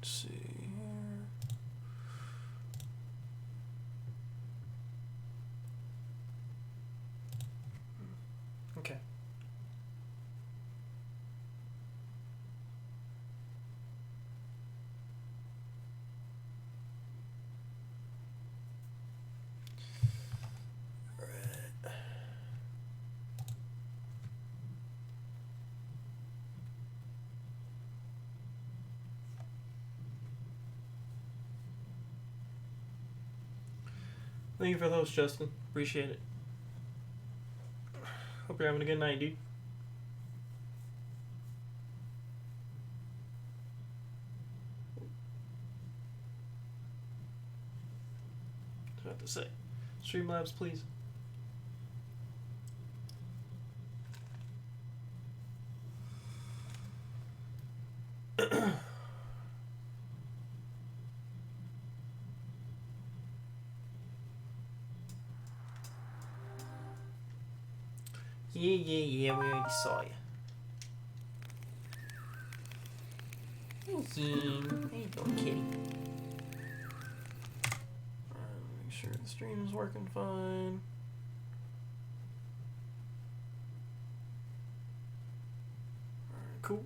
Let's see here. Okay. Thank you for those, Justin. Appreciate it. Hope you're having a good night, dude. What do I have to say? Streamlabs, please. Yeah, we already saw you. Hey, how you doing, kitty? Alright, make sure the stream is working fine. Alright, cool.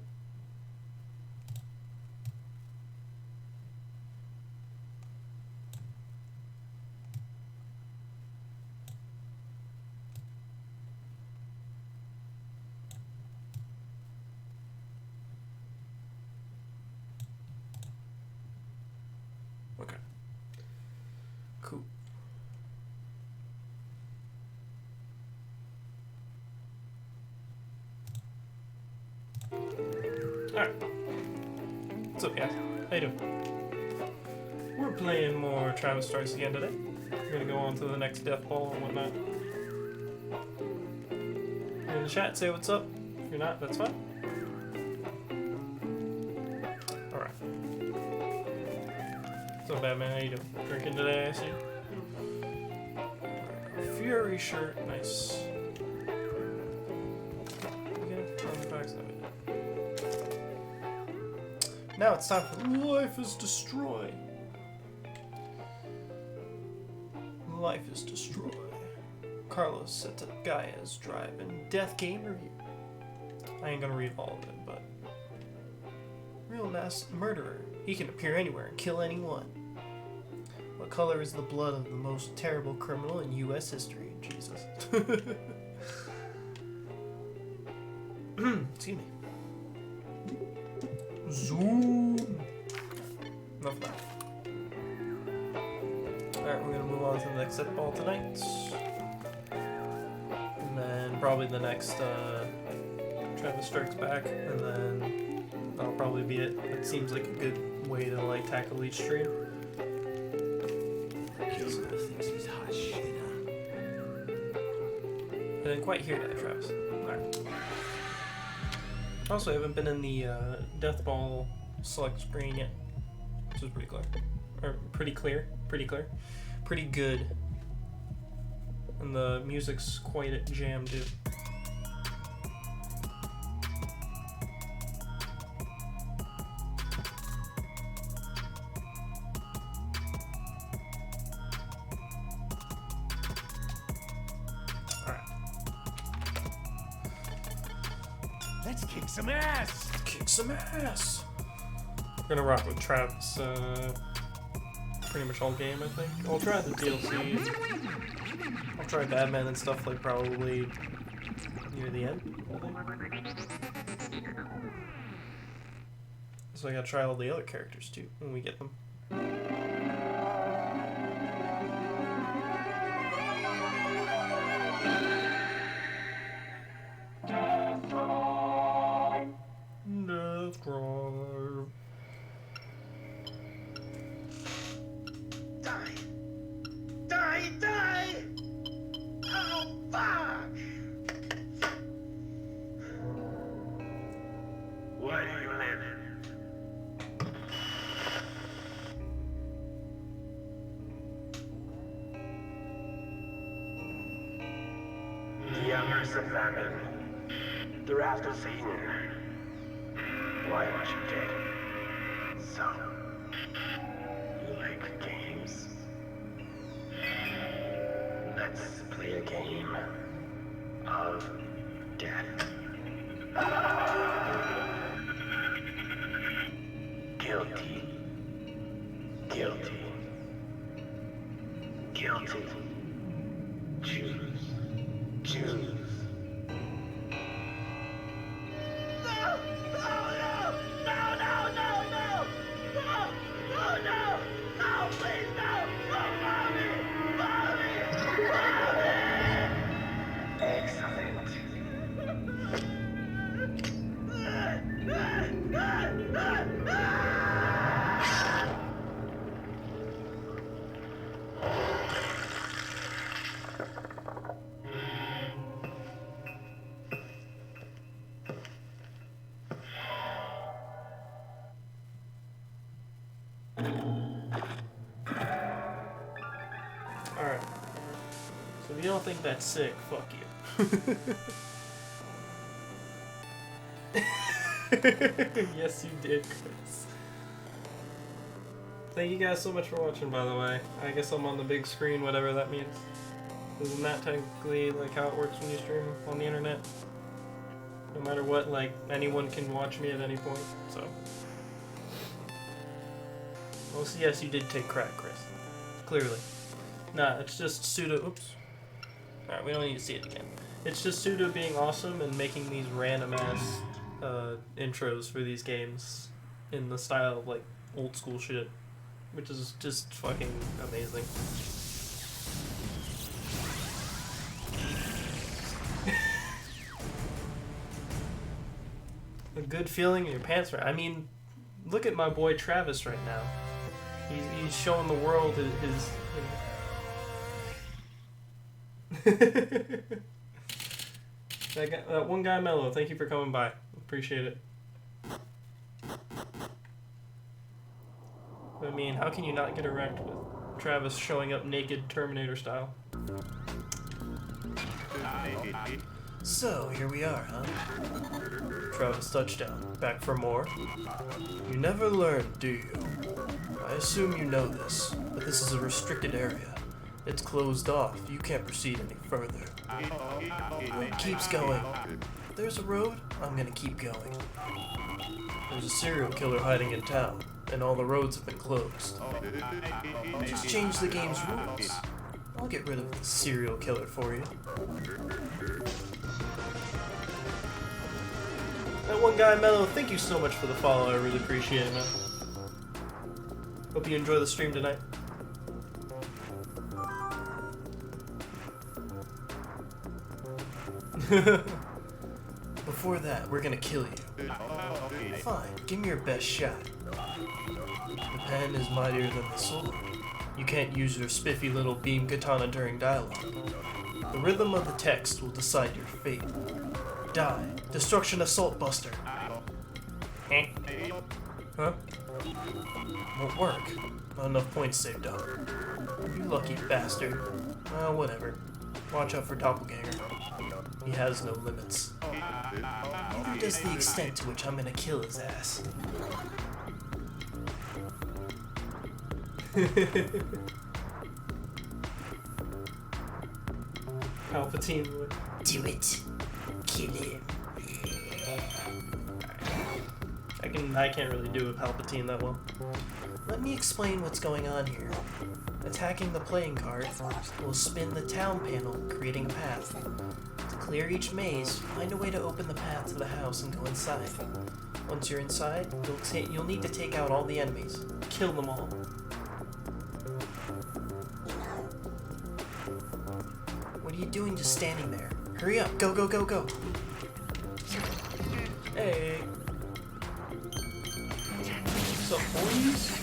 Okay. Cool. Alright. What's up, guys? How you doing? We're playing more Travis Strikes Again today. We're gonna go on to the next Death Ball and whatnot. You're in the chat, say what's up. If you're not, that's fine. Alright. What's up, Batman? How you doing? Drinking today, I see. Fury shirt, nice. Now it's time for Life is Destroyed. Life is Destroyed. Carlos sets up Gaia's Drive-In Death Game Review. I ain't gonna read all of it, but... Real mass murderer. He can appear anywhere and kill anyone. What color is the blood of the most terrible criminal in U.S. history? Jesus. Excuse me. Zoom. Enough of that. Alright, we're gonna move on to the next set ball tonight. And then probably the next Travis Strikes Back, and then that'll probably be it. It seems like a good way to like tackle each stream. I didn't quite hear that, Travis. Alright. Also, I haven't been in the Death Ball select screen yet, which is pretty clear. Or pretty clear. Pretty good. And the music's quite a jam, too. Let's kick some ass! Kick some ass! We're gonna rock with Travis pretty much all game, I think. I'll try the DLC. I'll try Batman and stuff like probably near the end, I think. So I gotta try all the other characters too when we get them. Death Drive. Die! Oh, fuck! Why do you live? The embers of famine. The wrath of Satan. Why aren't you dead? So, You like games? Let's play a game of death. Guilty. Guilty. Guilty. Choose. Choose. Excellent. Alright. So if you don't think that's sick, fuck you. Yes, you did, Chris. Thank you guys so much for watching, by the way. I guess I'm on the big screen, whatever that means. Isn't that technically like how it works when you stream on the internet? No matter what, like, anyone can watch me at any point, so. Well, so yes, you did take crack, Chris. Clearly. Nah, it's just pseudo. Oops. Alright, we don't need to see it again. It's just pseudo being awesome and making these random ass intros for these games in the style of like old school shit, which is just fucking amazing. A good feeling in your pants, right? I mean, look at my boy Travis right now. He's showing the world his that one guy, Mello, thank you for coming by. Appreciate it. I mean, how can you not get erect with Travis showing up naked Terminator style? So, here we are, huh? Travis touchdown. Back for more? You never learn, do you? I assume you know this, but this is a restricted area. It's closed off. You can't proceed any further. Road keeps going. If there's a road, I'm gonna keep going. There's a serial killer hiding in town, and all the roads have been closed. Just change the game's rules. I'll get rid of the serial killer for you. That one guy, Mello, thank you so much for the follow. I really appreciate it, man. Hope you enjoy the stream tonight. Before that, we're gonna kill you. Fine, give me your best shot. The pen is mightier than the sword. You can't use your spiffy little beam katana during dialogue. The rhythm of the text will decide your fate. Die. Destruction Assault Buster. Huh? Won't work. Not enough points saved up. You lucky bastard. Whatever. Watch out for Doppelganger. He has no limits. Neither does the extent to which I'm gonna kill his ass. Palpatine would. Do it. Kill him. I can't really do a Palpatine that well. Let me explain what's going on here. Attacking the playing card will spin the town panel, creating a path. To clear each maze, find a way to open the path to the house and go inside. Once you're inside, you'll need to take out all the enemies. Kill them all. What are you doing just standing there? Hurry up, go, go, go, go. Hey. What's up, boys?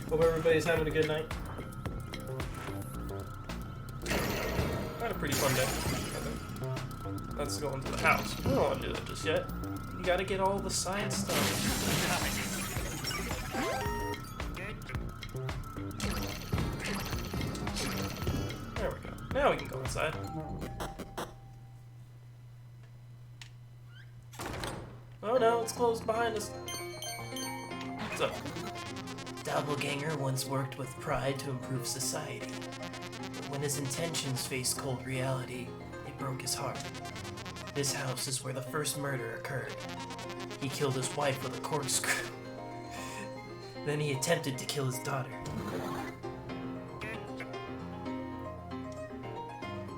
Hope everybody's having a good night. Had a pretty fun day. Okay. Let's go into the house. We don't want to do that just yet. You gotta get all the side stuff. There we go. Now we can go inside. It's closed behind us. What's up? Doppelganger once worked with pride to improve society. But when his intentions faced cold reality, it broke his heart. This house is where the first murder occurred. He killed his wife with a corkscrew. Then he attempted to kill his daughter.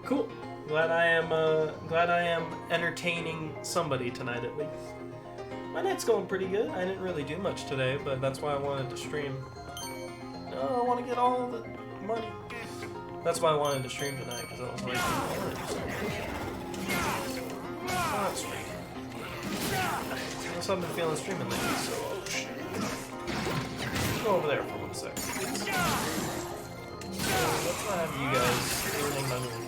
Cool. Glad I am entertaining somebody tonight at least. My night's going pretty good. I didn't really do much today, but that's why I wanted to stream. No, I want to get all the money. That's why I wanted to stream tonight, because I was like, oh, it's streaming. Unless I've been feeling streaming lately, so oh shit. Go over there for 1 sec. Let's not have you guys ruining my mood.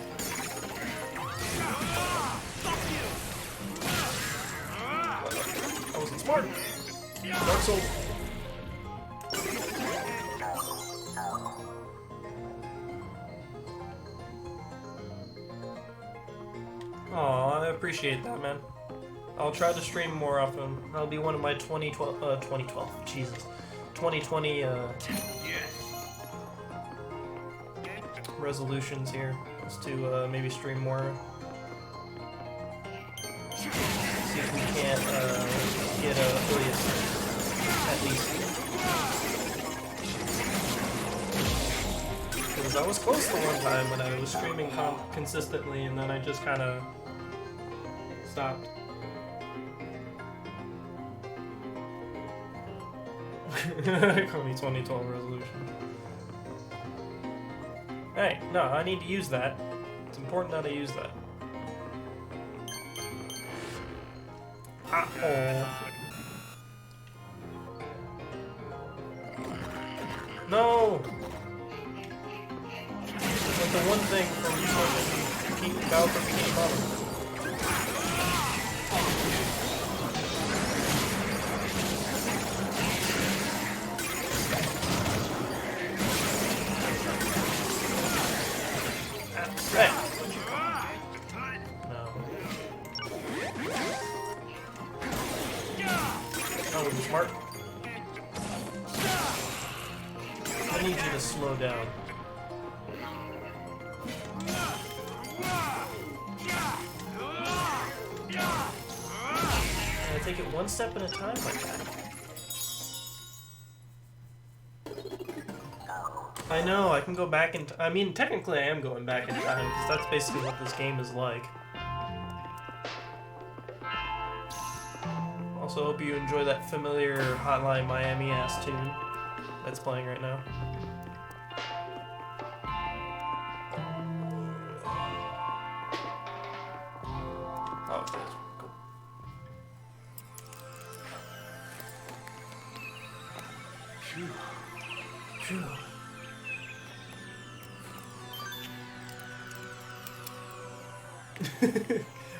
I wasn't smart. Dark Souls. Aw, I appreciate that, man. I'll try to stream more often. That'll be one of my 2012, Jesus. 2020, resolutions here. Is to, maybe stream more. See if we can't, get affiliates, at least. Because I was close to one time when I was streaming consistently, and then I just kind of stopped. Call me 2012 resolution. Hey, no, I need to use that. It's important that I use that. Uh-oh. No! It's like the one thing from Battle for Bikini Bottom. Hey! No. That would be smart. I need you to slow down. I take it one step at a time like that. I know, I can go back in I mean, technically I am going back in time, because that's basically what this game is like. Also, hope you enjoy that familiar Hotline Miami-ass tune that's playing right now. Oh, okay, that's cool. Phew. Phew.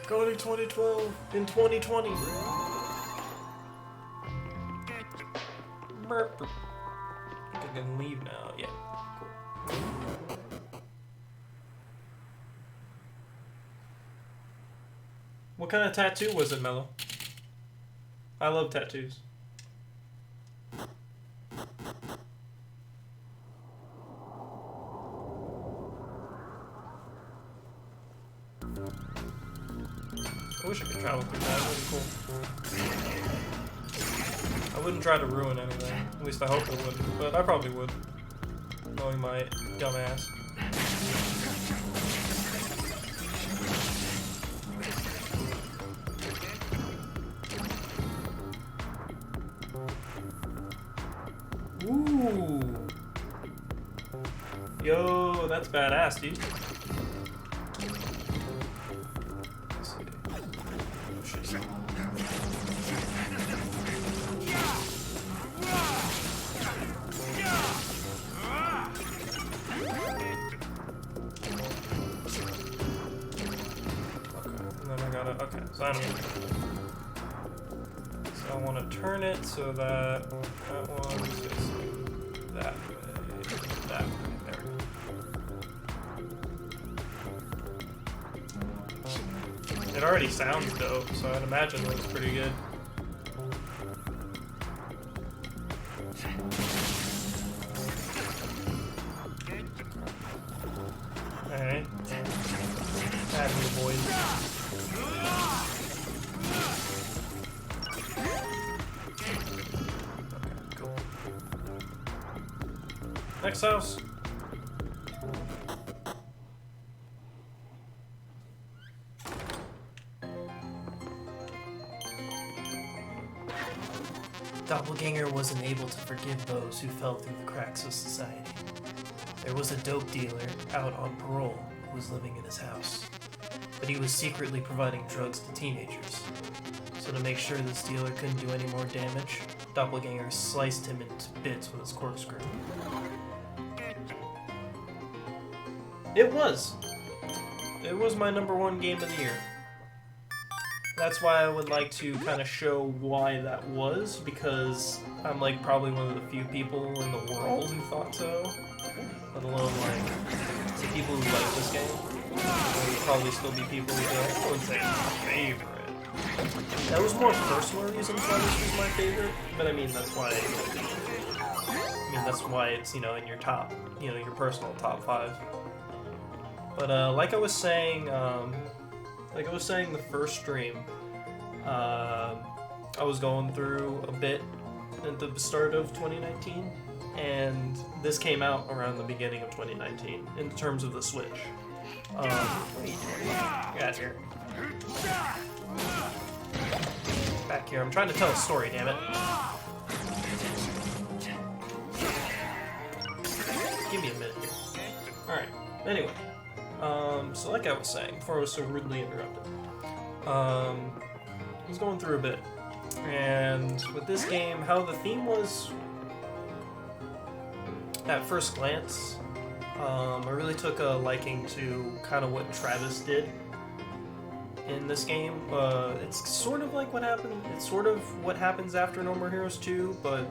Going to 2012 in 2020. Burp. I think I can leave now. Yeah, cool. What kind of tattoo was it, Mello? I love tattoos. I wish I could travel through that. That'd be cool. I wouldn't try to ruin anything. At least I hope I wouldn't. But I probably would. Knowing my dumb ass. Ooh. Yo, that's badass, dude. Okay, so I don't know. So I want to turn it so that that one is that way, that way. There we go. It already sounds dope, so I'd imagine it looks pretty good. Alright. Add me, boys. Okay, cool. Next house. Doppelganger wasn't able to forgive those who fell through the cracks of society. There was a dope dealer out on parole who was living in his house, but he was secretly providing drugs to teenagers. So to make sure this dealer couldn't do any more damage, Doppelganger sliced him into bits with his corkscrew. It was my #1 game of the year. That's why I would like to kind of show why that was, because I'm like probably one of the few people in the world who thought so. Let alone like the people who like this game. There would probably still be people who go, I wouldn't say it's my favorite. That was more personal reasons why this was my favorite, but I mean that's why it's, you know, in your top, you know, your personal top 5. But like I was saying the first stream, I was going through a bit at the start of 2019, and this came out around the beginning of 2019 in terms of the Switch. Get out of here. Back here. I'm trying to tell a story, damn it. Give me a minute here. Alright, anyway. So like I was saying, before I was so rudely interrupted, I was going through a bit, and with this game, how the theme was, at first glance, I really took a liking to kind of what Travis did in this game. It's sort of like what happened, it's sort of what happens after No More Heroes 2, but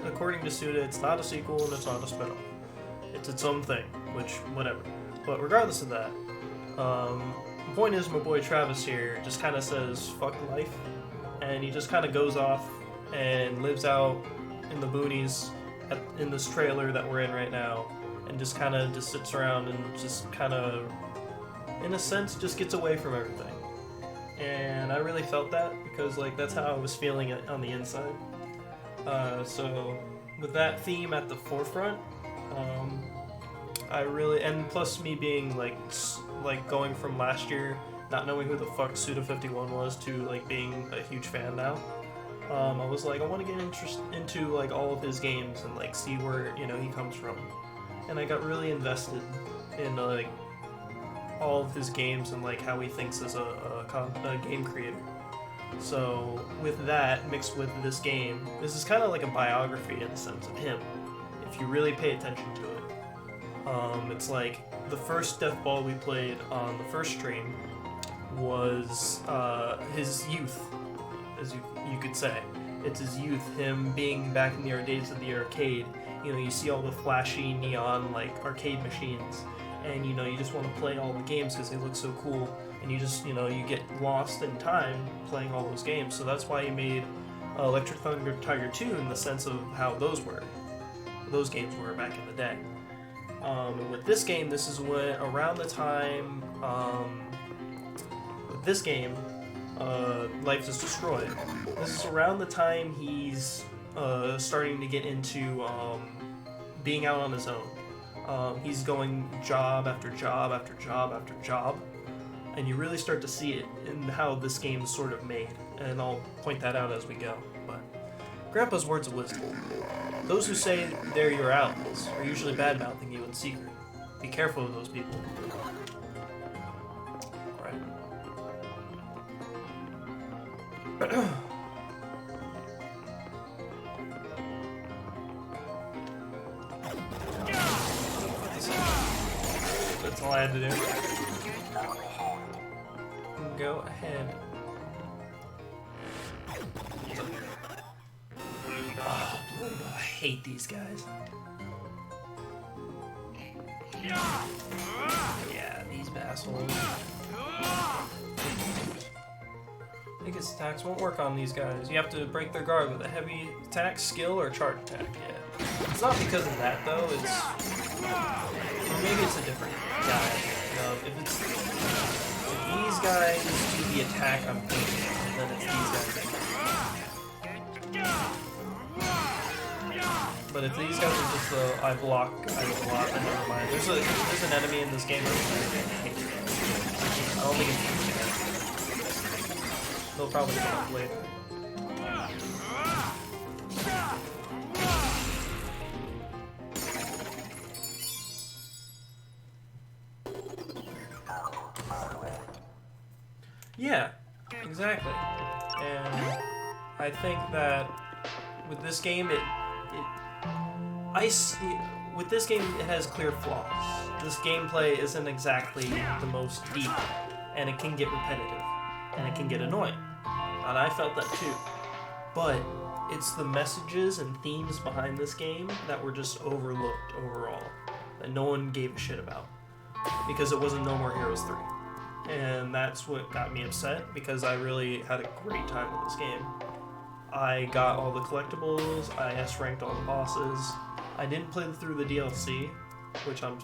according to Suda, it's not a sequel and it's not a spin-off. It's its own thing, which, whatever. But regardless of that, the point is my boy Travis here just kind of says, fuck life, and he just kind of goes off and lives out in the boonies in this trailer that we're in right now, and just kind of just sits around and just kind of, in a sense, just gets away from everything. And I really felt that, because like that's how I was feeling it on the inside. So with that theme at the forefront, I really, and plus me being like going from last year not knowing who the fuck Suda51 was to like being a huge fan now, I was like, I want to get into like all of his games and like see where, you know, he comes from, and I got really invested in like all of his games and like how he thinks as a game creator. So with that mixed with this game, this is kind of like a biography in the sense of him, if you really pay attention to it. It's like the first Death Ball we played on the first stream was his youth, as you could say. It's his youth, him being back in the days of the arcade. You know, you see all the flashy neon like arcade machines, and you know, you just want to play all the games because they look so cool, and you just, you know, you get lost in time playing all those games. So that's why he made Electric Thunder Tiger 2 in the sense of how those games were back in the day. And with this game, this is when, around the time, with this game, Life is Destroyed, this is around the time he's starting to get into being out on his own. He's going job after job after job after job, and you really start to see it in how this game is sort of made, and I'll point that out as we go. But Grandpa's words of wisdom. Those who say they're your allies are usually bad-mouthing you in secret. Be careful of those people. Right. That's all I had to do. Go ahead. Oh, I hate these guys. Yeah, these assholes. Biggest attacks won't work on these guys. You have to break their guard with a heavy attack, skill, or charge attack. Yeah. It's not because of that though, it's... Or maybe it's a different guy. guys do the attack I'm thinking, and then it's these guys. But if these guys are just I block guys a lot, then never mind. There's an enemy in this game. I don't think it's they'll probably come up later. Yeah, exactly. And I think that with this game, with this game, it has clear flaws. This gameplay isn't exactly the most deep, and it can get repetitive, and it can get annoying. And I felt that too. But it's the messages and themes behind this game that were just overlooked overall, that no one gave a shit about, because it wasn't No More Heroes 3. And that's what got me upset, because I really had a great time with this game. I got all the collectibles, I S-ranked all the bosses. I didn't play through the DLC, which I'm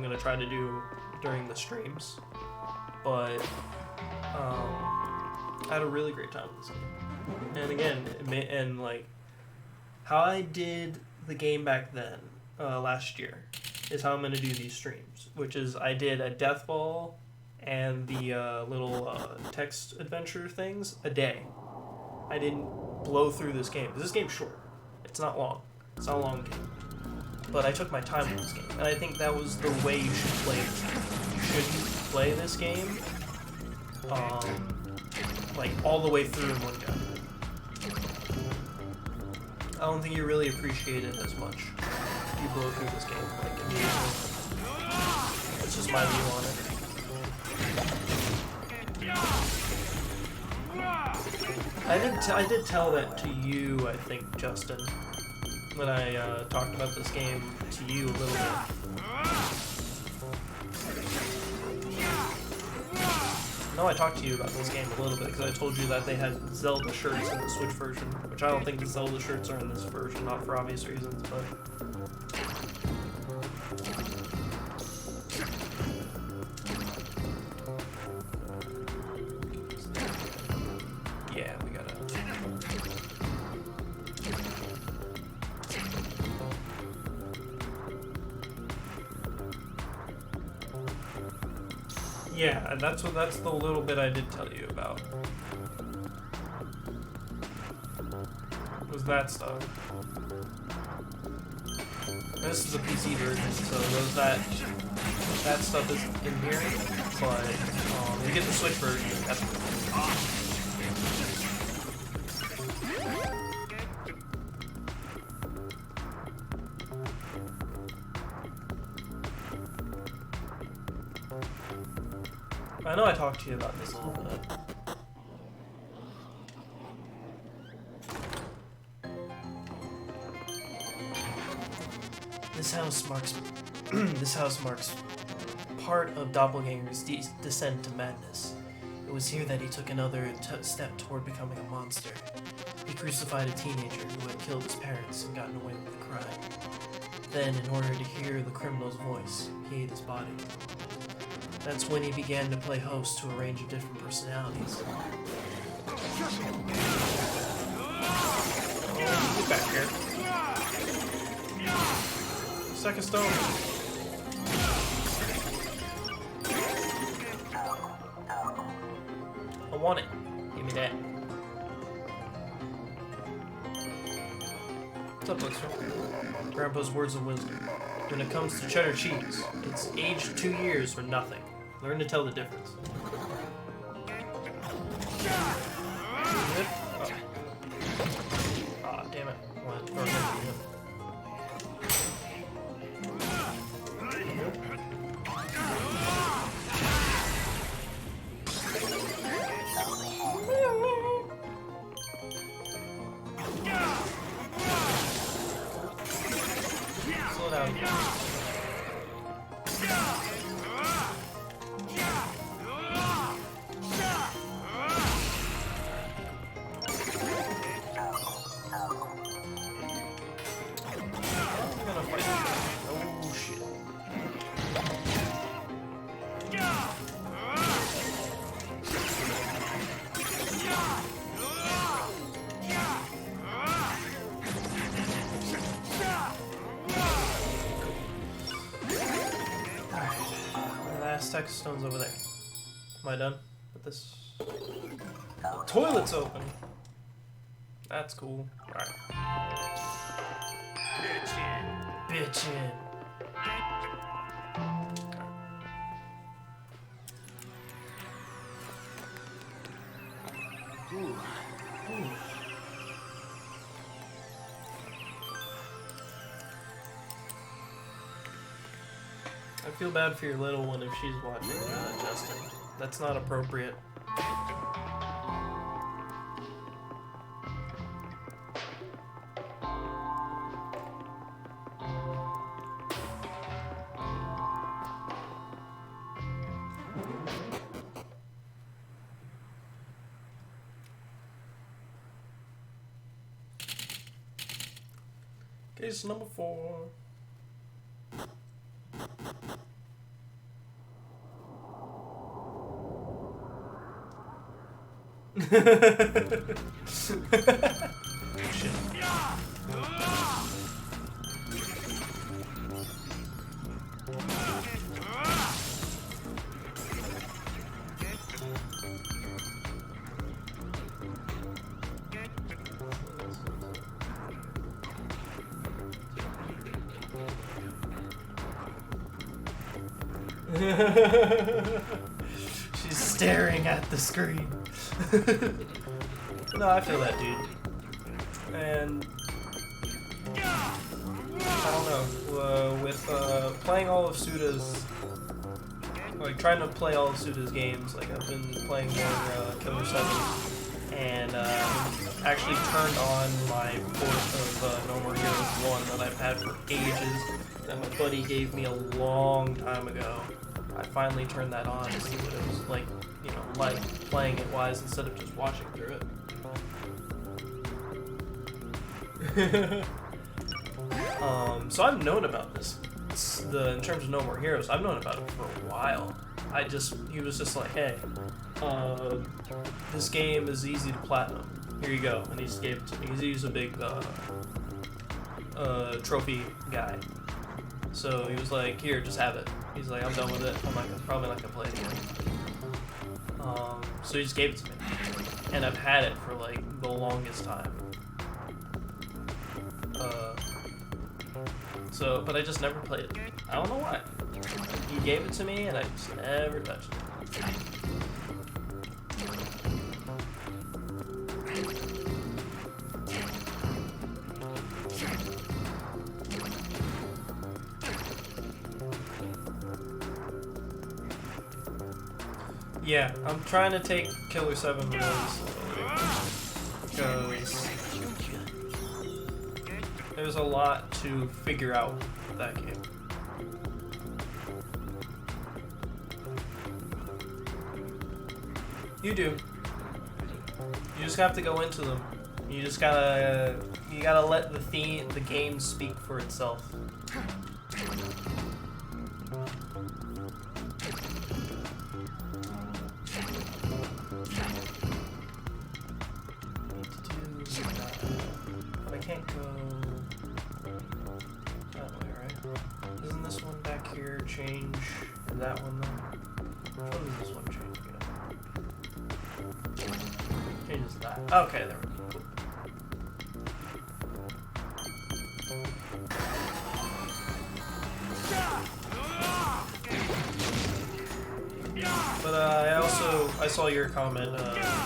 gonna try to do during the streams. But I had a really great time with this game. And again, how I did the game back then, last year, is how I'm gonna do these streams. Which is, I did a Death Ball and the little text adventure things a day. I didn't blow through this game. This game's short. It's not long. It's not a long game. But I took my time with this game, and I think that was the way you should play this game. You shouldn't play this game all the way through in one go. I don't think you really appreciate it as much if you blow through this game immediately. That's just my view on it. I did tell that to you, I think, Justin, when I talked about this game to you a little bit. No, I talked to you about this game a little bit because I told you that they had Zelda shirts in the Switch version, which I don't think the Zelda shirts are in this version, not for obvious reasons, but... Yeah, we gotta... Yeah, that's the little bit I did tell you about. Was that stuff. This is a PC version, so that stuff is in here, but you get the Switch version, that's I know I talked to you about this a little bit. This house marks part of Doppelganger's descent to madness. It was here that he took another step toward becoming a monster. He crucified a teenager who had killed his parents and gotten away with the crime. Then, in order to hear the criminal's voice, he ate his body. That's when he began to play host to a range of different personalities. Oh, get back here. Second stone. I want it. Give me that. What's up, Blister? Grandpa's words of wisdom. When it comes to cheddar cheese, it's aged 2 years or nothing. Learn to tell the difference. Ah, damn it. I wanted to throw him. Slow down. stack of stones over there. Am I done with this? Toilet's open. That's cool. Alright. Bitchin'. Ooh. I feel bad for your little one if she's watching Justin. That's not appropriate. Case number 4. Shit. She's staring at the screen. No, I feel that, dude. And I don't know. With playing all of Suda's, like trying to play all of Suda's games, like I've been playing more Killer 7, and actually turned on my port of No More Heroes 1 that I've had for ages, that my buddy gave me a long time ago. I finally turned that on to see what it was like, you know, like playing it wise instead of just watching through it. So I've known about this. In terms of No More Heroes, I've known about it for a while. He was just like, hey, this game is easy to platinum. Here you go, and he just gave it to me. He's a big trophy guy. So he was like, here, just have it. He's like, I'm done with it. I'm probably not gonna play it again. So he just gave it to me. And I've had it for like the longest time. But I just never played it. I don't know why. He gave it to me and I just never touched it. Yeah, I'm trying to take Killer 7 release because there's a lot to figure out with that game. You do. You just have to go into them. You gotta let the game speak for itself. But I can't go that way, right? Isn't this one back here change? Or that one though? Which one does this one change again? Changes that. Okay, there we go. But I saw your comment,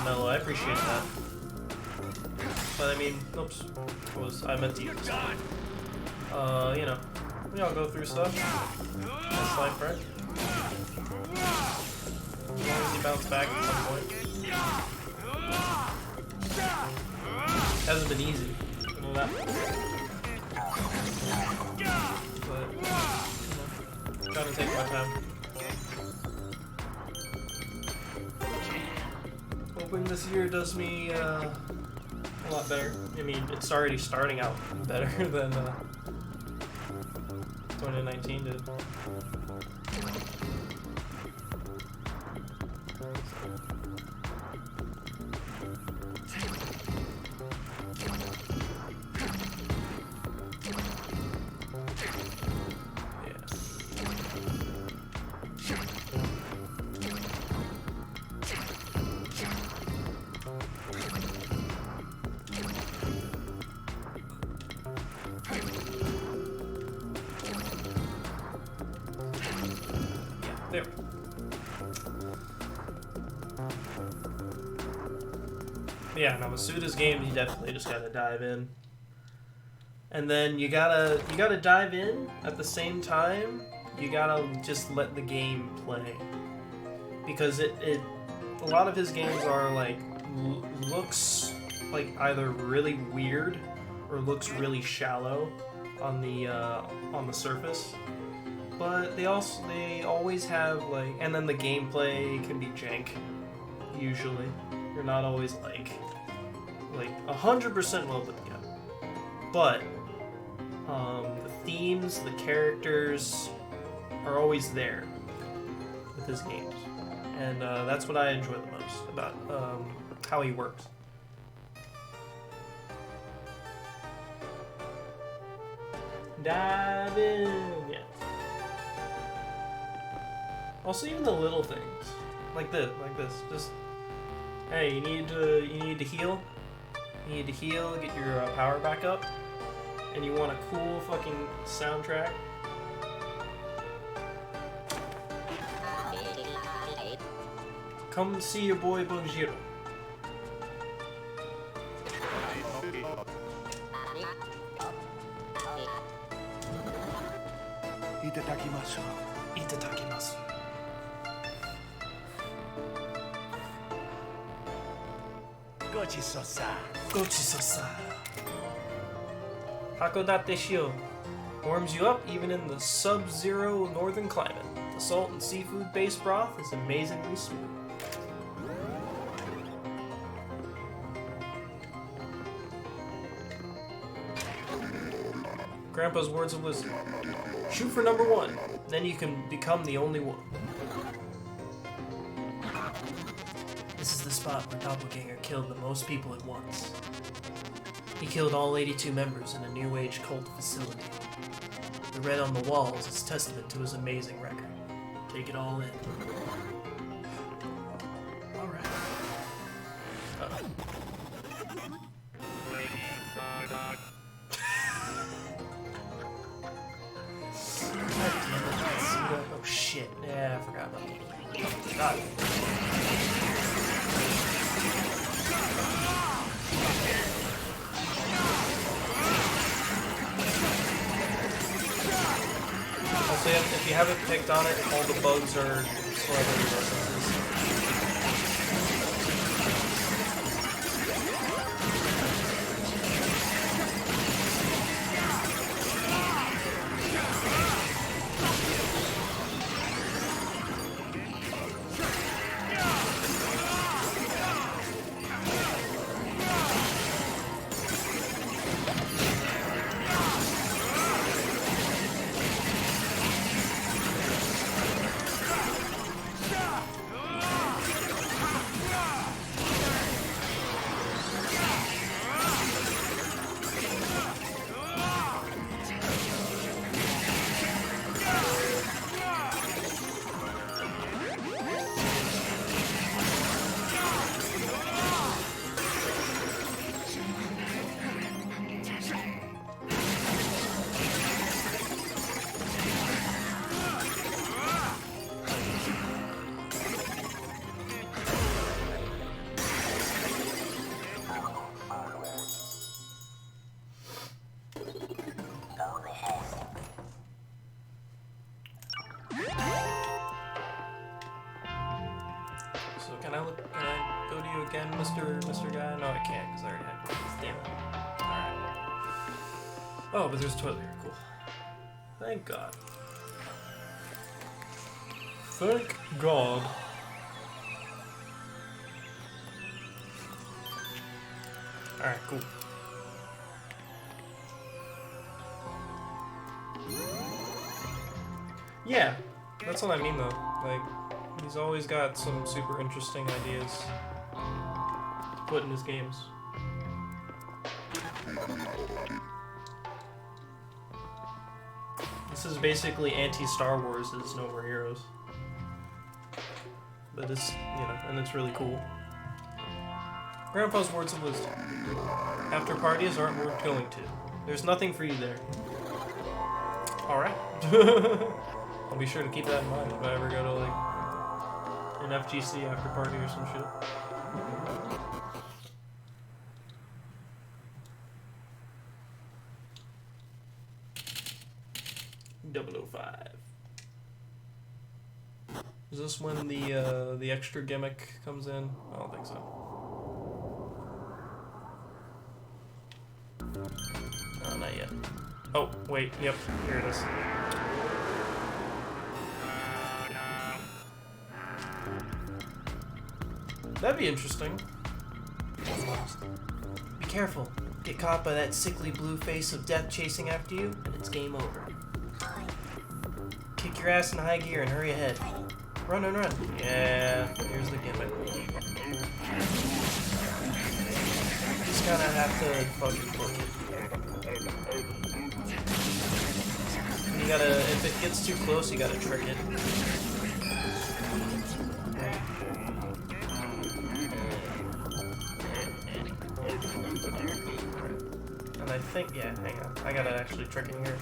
Mello. I appreciate that. But I mean, oops, I meant to use this one. You know, we all go through stuff. That's life, right? As long as you bounce back at some point. Hasn't been easy. You know that. But, you know, trying to take my time. Hoping this year does me a lot better. I mean, it's already starting out better than 2019 did. There. Yeah, now with Suda's game, you definitely just gotta dive in. And then you gotta dive in at the same time. You gotta just let the game play, because it a lot of his games are like looks like either really weird or looks really shallow on the surface, but they always have like, and then the gameplay can be jank. Usually, you're not always like 100% well put together, but the themes, the characters are always there with his games, and that's what I enjoy the most about how he works. Dive in, yeah. Also, even the little things, like this, just hey, you need to heal. You need to heal, get your power back up, and you want a cool fucking soundtrack. Come see your boy Bunjiro. Itadakimasu. Itadakimasu. Gochisosa. Gochisosa. Hakodate Shio. Warms you up even in the sub-zero northern climate. The salt and seafood-based broth is amazingly smooth. Grandpa's words of wisdom. Shoot for number 1, then you can become the only one. This is the spot where Doppelganger killed the most people at once. He killed all 82 members in a New Age cult facility. The red on the walls is testament to his amazing record. Take it all in. Alright. Oh shit. Yeah, I forgot about that. God. Also, if you haven't picked on it, all the bugs are celebrity references. Can I go to you again, Mr. Guy? No, I can't, because I already had you. Damn it. Alright. Oh, but there's a toilet here. Cool. Thank God. Thank God. Alright, cool. Yeah, that's what I mean though. Like, he's always got some super interesting ideas to put in his games. This is basically anti-Star Wars' No More Heroes. But it's, and it's really cool. Grandpa's words of wisdom. After parties aren't worth going to. There's nothing for you there. Alright. I'll be sure to keep that in mind if I ever go to, An FGC after party or some shit. 005. Is this when the extra gimmick comes in? I don't think so. Oh, not yet. Oh, wait, yep, here it is. That'd be interesting. Be careful. Get caught by that sickly blue face of death chasing after you, and it's game over. Kick your ass in high gear and hurry ahead. Run and run. Yeah, here's the gimmick. Just kinda have to fucking book it. You gotta, if it gets too close, you gotta trick it. And I think, yeah, hang on. I gotta actually trick in here.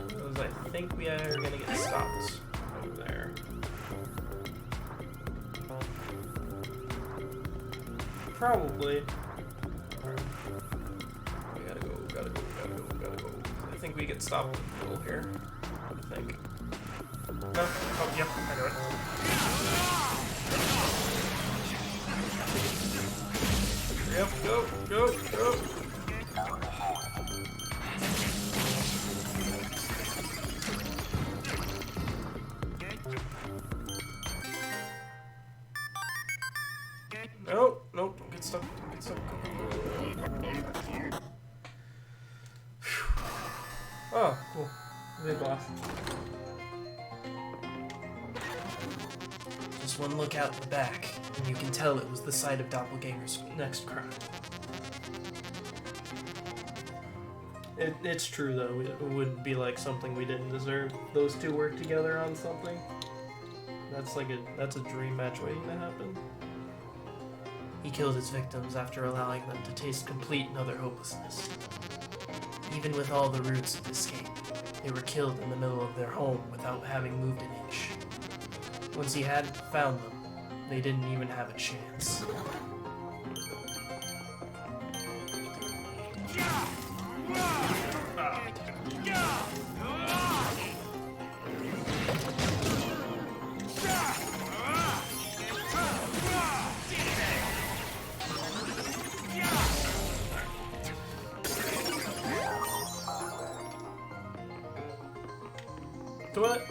Because I think we are gonna get stopped over there. Probably. We gotta go. I think we get stopped in the middle here. I think. No? Oh, yep, I know it. Yep, go. Nope, don't get stuck, Oh, cool. Big boss. Just one look out the back, and you can tell it was the site of Doppelganger's next crime. It's true, though. It would be like something we didn't deserve. Those two work together on something. That's a dream match waiting to happen. He killed his victims after allowing them to taste complete and utter hopelessness. Even with all the roots of escape, they were killed in the middle of their home without having moved an inch. Once he had found them, they didn't even have a chance. What?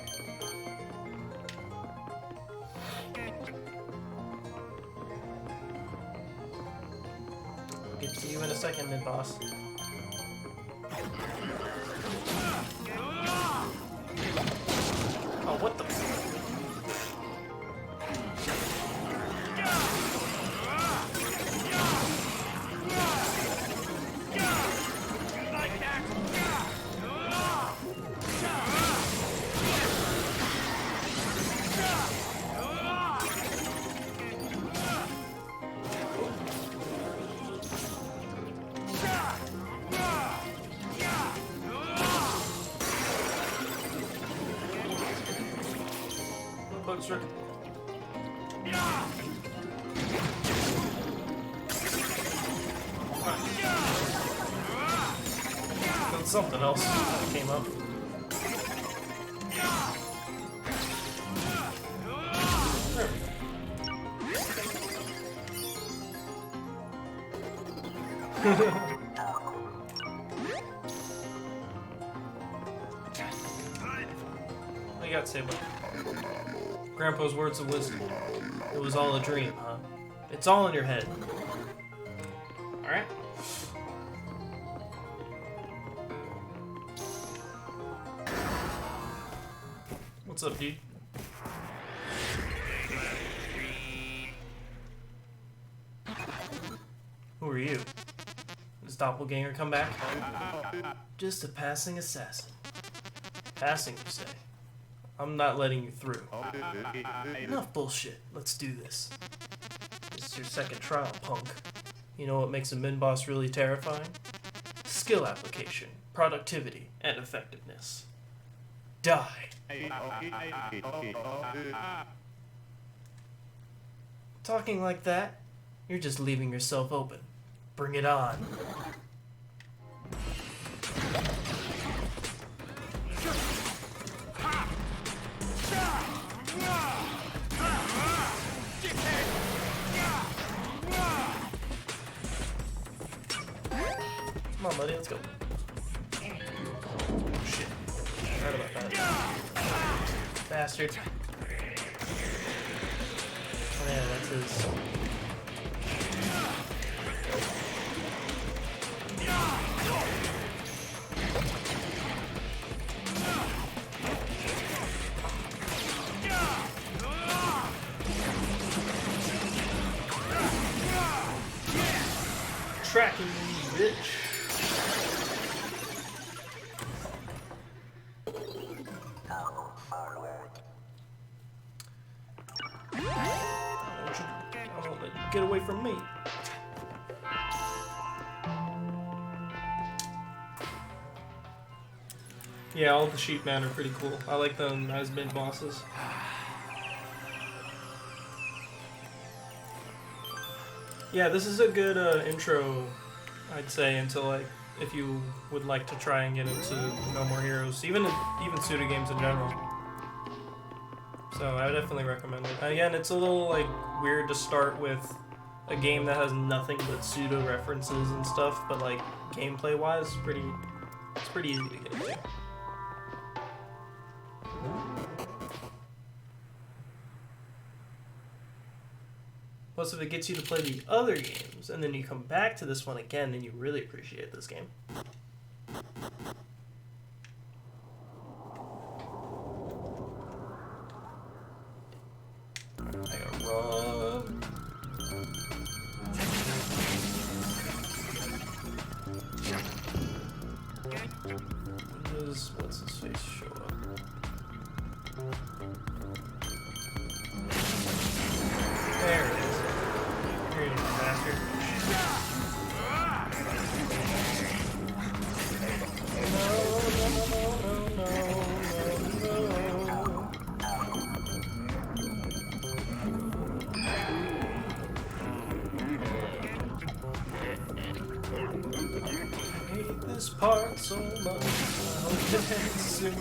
I'll get to you in a second, mid-boss. Oh, what the f- Bugs are... Then something else came up. There we go. What you got to say about it? Grandpa's words of wisdom. It was all a dream, huh? It's all in your head. Alright? What's up, dude? Who are you? Does Doppelganger come back? Just a passing assassin. Passing, you say? I'm not letting you through. Enough bullshit. Let's do this. This is your second trial, punk. You know what makes a min-boss really terrifying? skill application, productivity, and effectiveness. Die. Talking like that, you're just leaving yourself open. Bring it on. Come on, buddy, let's go. Oh, shit. Forgot about that. Bastard. Oh, yeah, that's his. Tracking you, bitch. I won't let you get away from me. Yeah, all the sheepmen are pretty cool. I like them as mid bosses. Yeah, this is a good intro, I'd say, into like if you would like to try and get into No More Heroes, even pseudo games in general. So I would definitely recommend it. Again, it's a little like weird to start with a game that has nothing but pseudo references and stuff, but like gameplay wise, it's pretty easy to get into. Plus, if it gets you to play the other games, and then you come back to this one again, then you really appreciate this game. I gotta run. What's his face show up? There it is. Here you go, bastard. I hate this part so much. I hope it ends soon.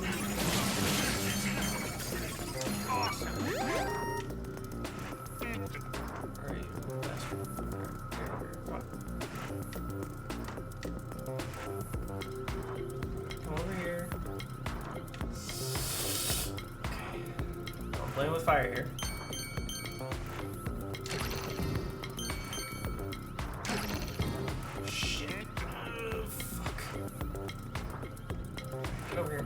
Come over here. I'm playing with fire here. Shit. Fuck. Get over here.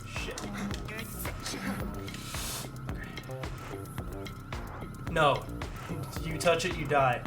Shit. No. You touch it, you die.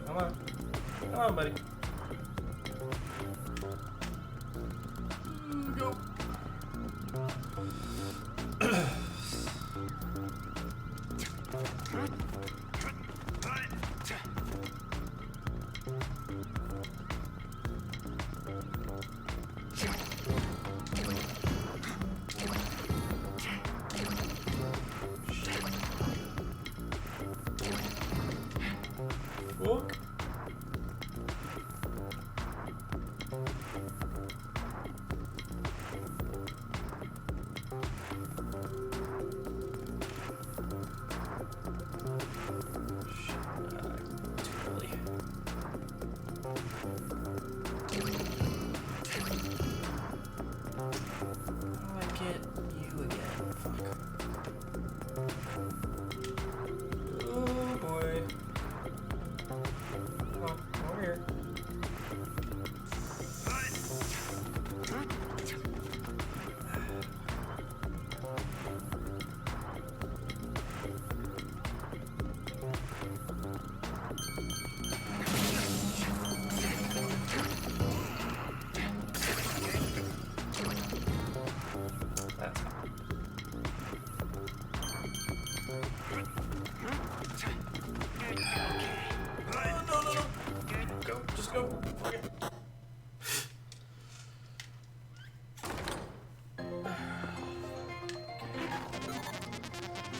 Come on. Come on, buddy. Go. Fuck.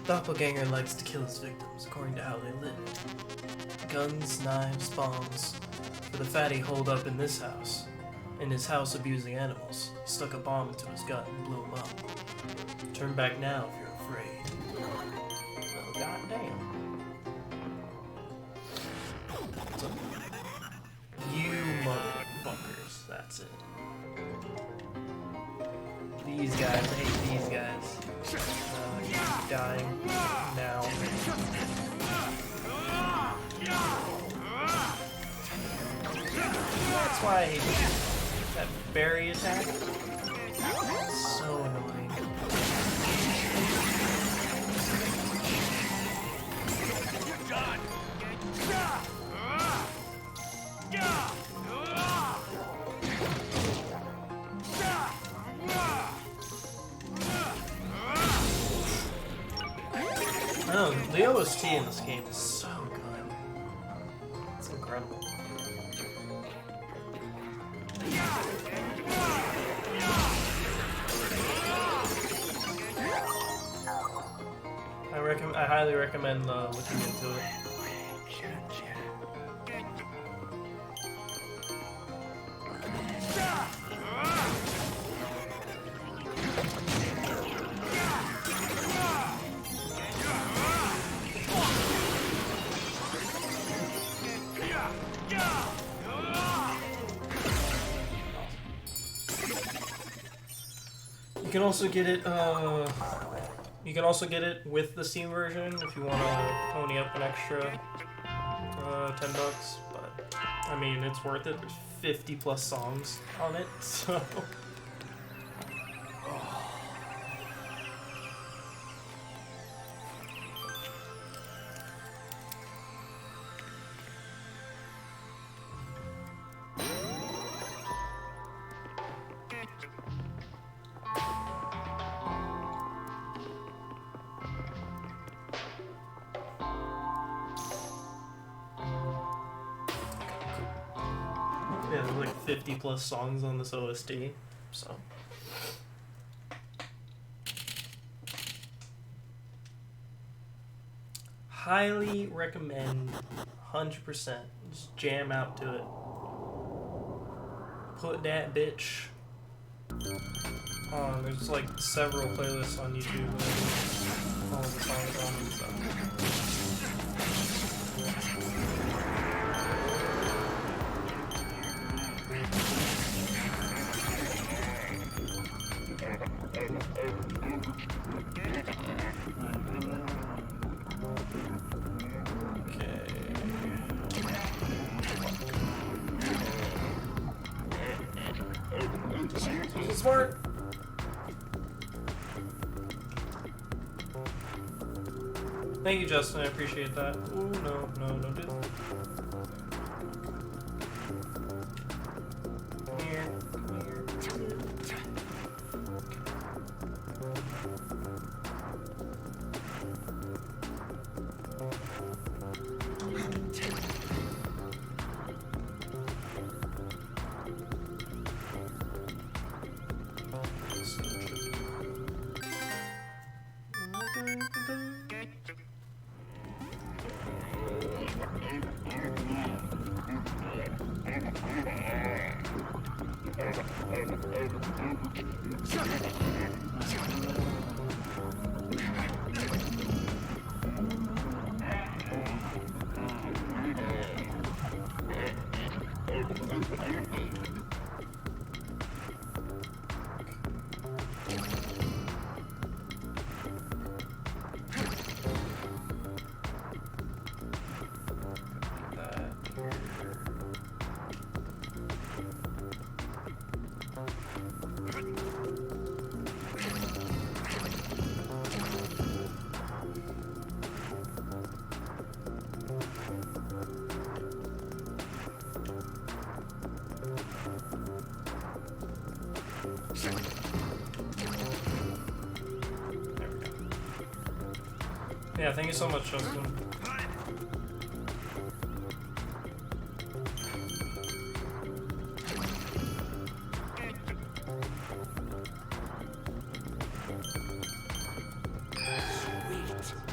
Doppelganger likes to kill his victims according to how they live. Guns, knives, bombs. For the fatty holed up in this house. In his house abusing animals. He stuck a bomb into his gut and blew him up. Turn back now if you're afraid. Well, goddamn. You motherfuckers. That's it. These guys, I hate these guys. Keep dying now. That's why I hate that berry attack. It's so annoying. Oh, the OST in this game is so good. It's incredible. I highly recommend looking into it. You can also get it. You can also get it with the Steam version if you want to pony up an extra $10. But I mean, it's worth it. There's 50 plus songs on it, so. Yeah, there's like 50 plus songs on this OST, so. Highly recommend, 100%. Just jam out to it. Put that bitch on. There's like several playlists on YouTube with all the songs on and stuff. Smart. Thank you, Justin. I appreciate that. Ooh, no, dude. Here. Yeah, thank you so much, Justin. Sweet.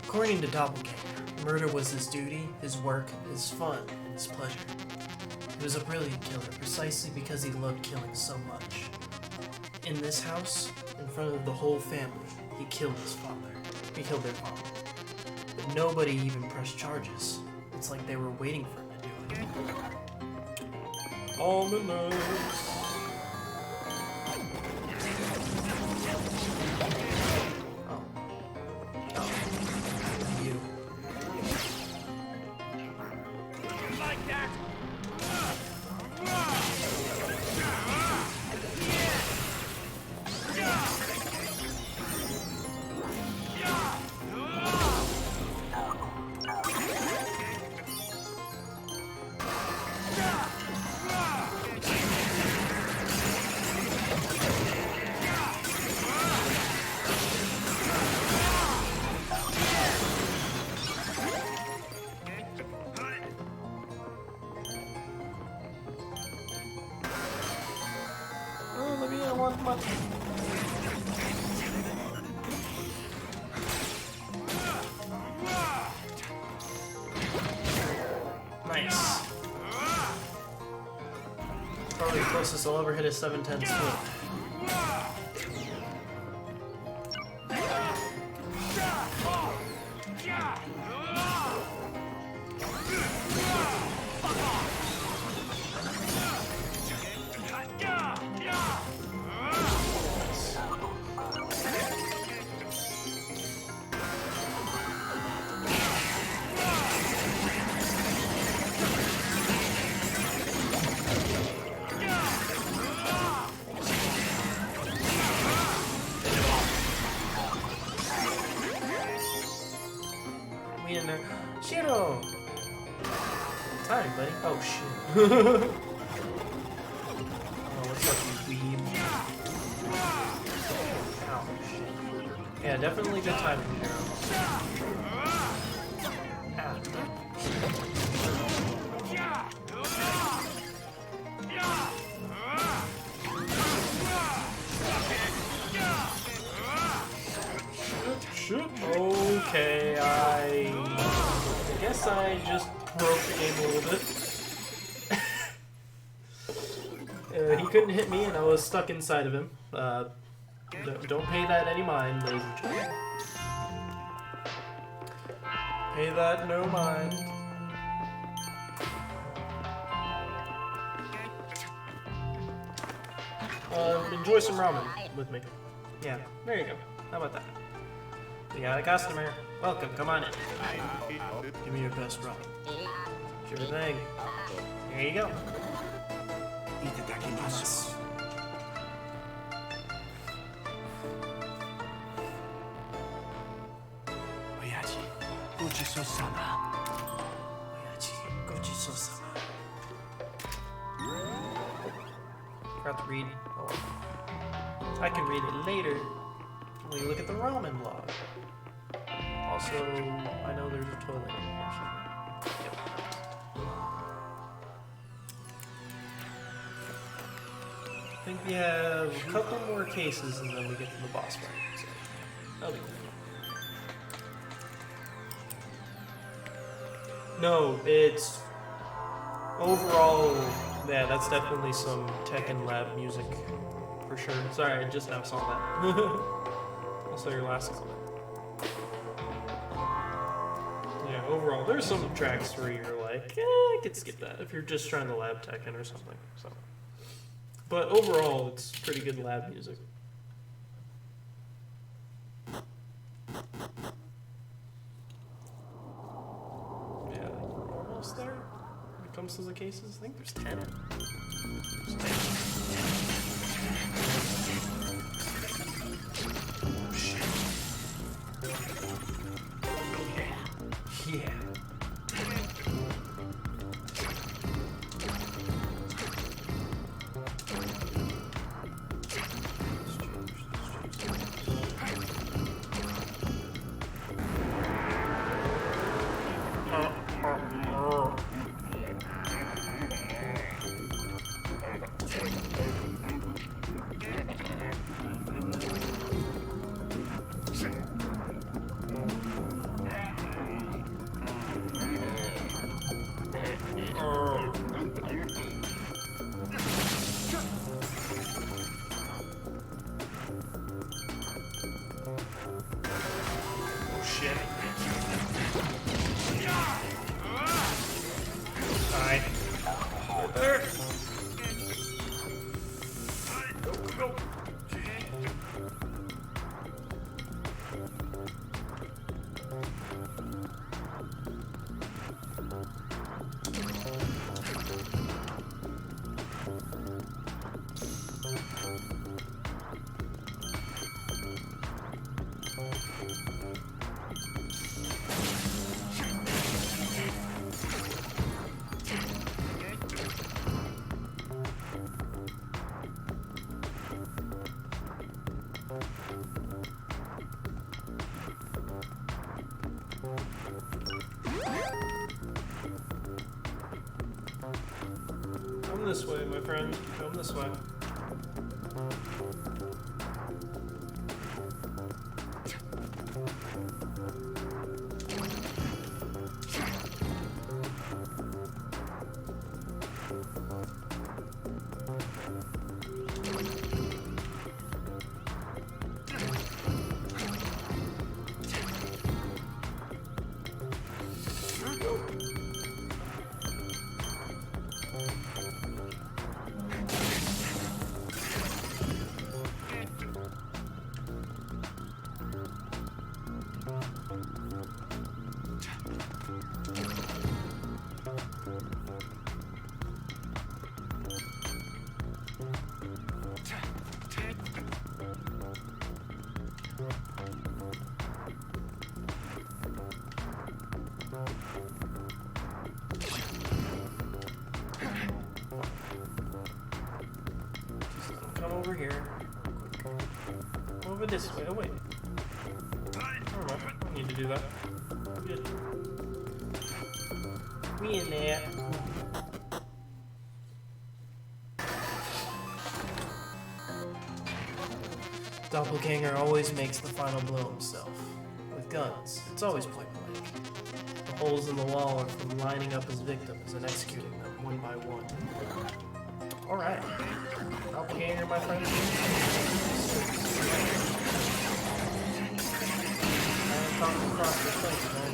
According to Doppelganger, murder was his duty, his work, his fun, and his pleasure. He was a brilliant killer precisely because he loved killing so much. In this house, in front of the whole family, he killed his father. He killed their father. But nobody even pressed charges. It's like they were waiting for him to do it. Ominous. Nice. Probably the closest I'll ever hit a 710 split. Shiro! Sorry, buddy. Oh, shit. Oh, what's up, you weeb? Ouch. Yeah, definitely good timing, Shiro. Shit. Okay, I guess I just broke the game a little bit. He couldn't hit me and I was stuck inside of him. Don't pay that any mind, ladies and gentlemen. Pay that no mind. Enjoy some ramen with me. Yeah, there you go. How about that? We got a customer. Welcome, come on in. Give me your best ramen. Sure thing. Here you go. いただきます。親父、ごちそうさま。親父、ごちそうさま。Forgot to read. Oh. I can read it later. When you look at the ramen log. Also, I know there's a toilet in here somewhere. Yep. I think we have a couple more cases and then we get to the boss fight. So that'll be cool. No, it's overall, yeah, that's definitely some Tekken Lab music for sure. Sorry, I just now saw that. Also, your last comment. Yeah, overall, there's some tracks where you're like, I could skip that if you're just trying to lab Tekken or something. So, but overall, it's pretty good lab music. Yeah, almost there. When it comes to the cases, I think there's 10. Yeah. Come this way, my friend. Come this way. Come over here. Over this way. Oh, wait. Never mind. I don't need to do that. Good. We in there. Doppelganger always makes the final blow himself. With guns, it's always point blank. The holes in the wall are from lining up his victims and executing them one by one. Alright. Doppelganger, my friend. I'm talking across the face, man.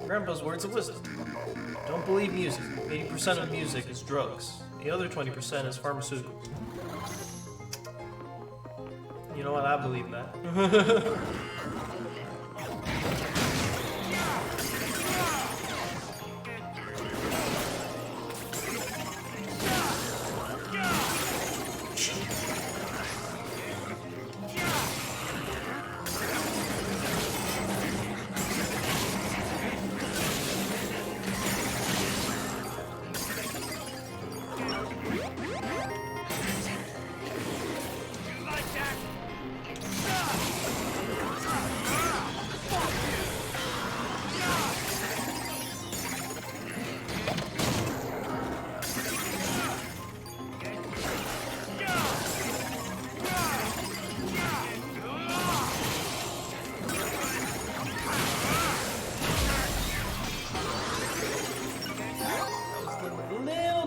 Grandpa's words of wisdom. Don't believe music. 80% of music is drugs. The other 20% is pharmaceuticals. You know what? I believe that.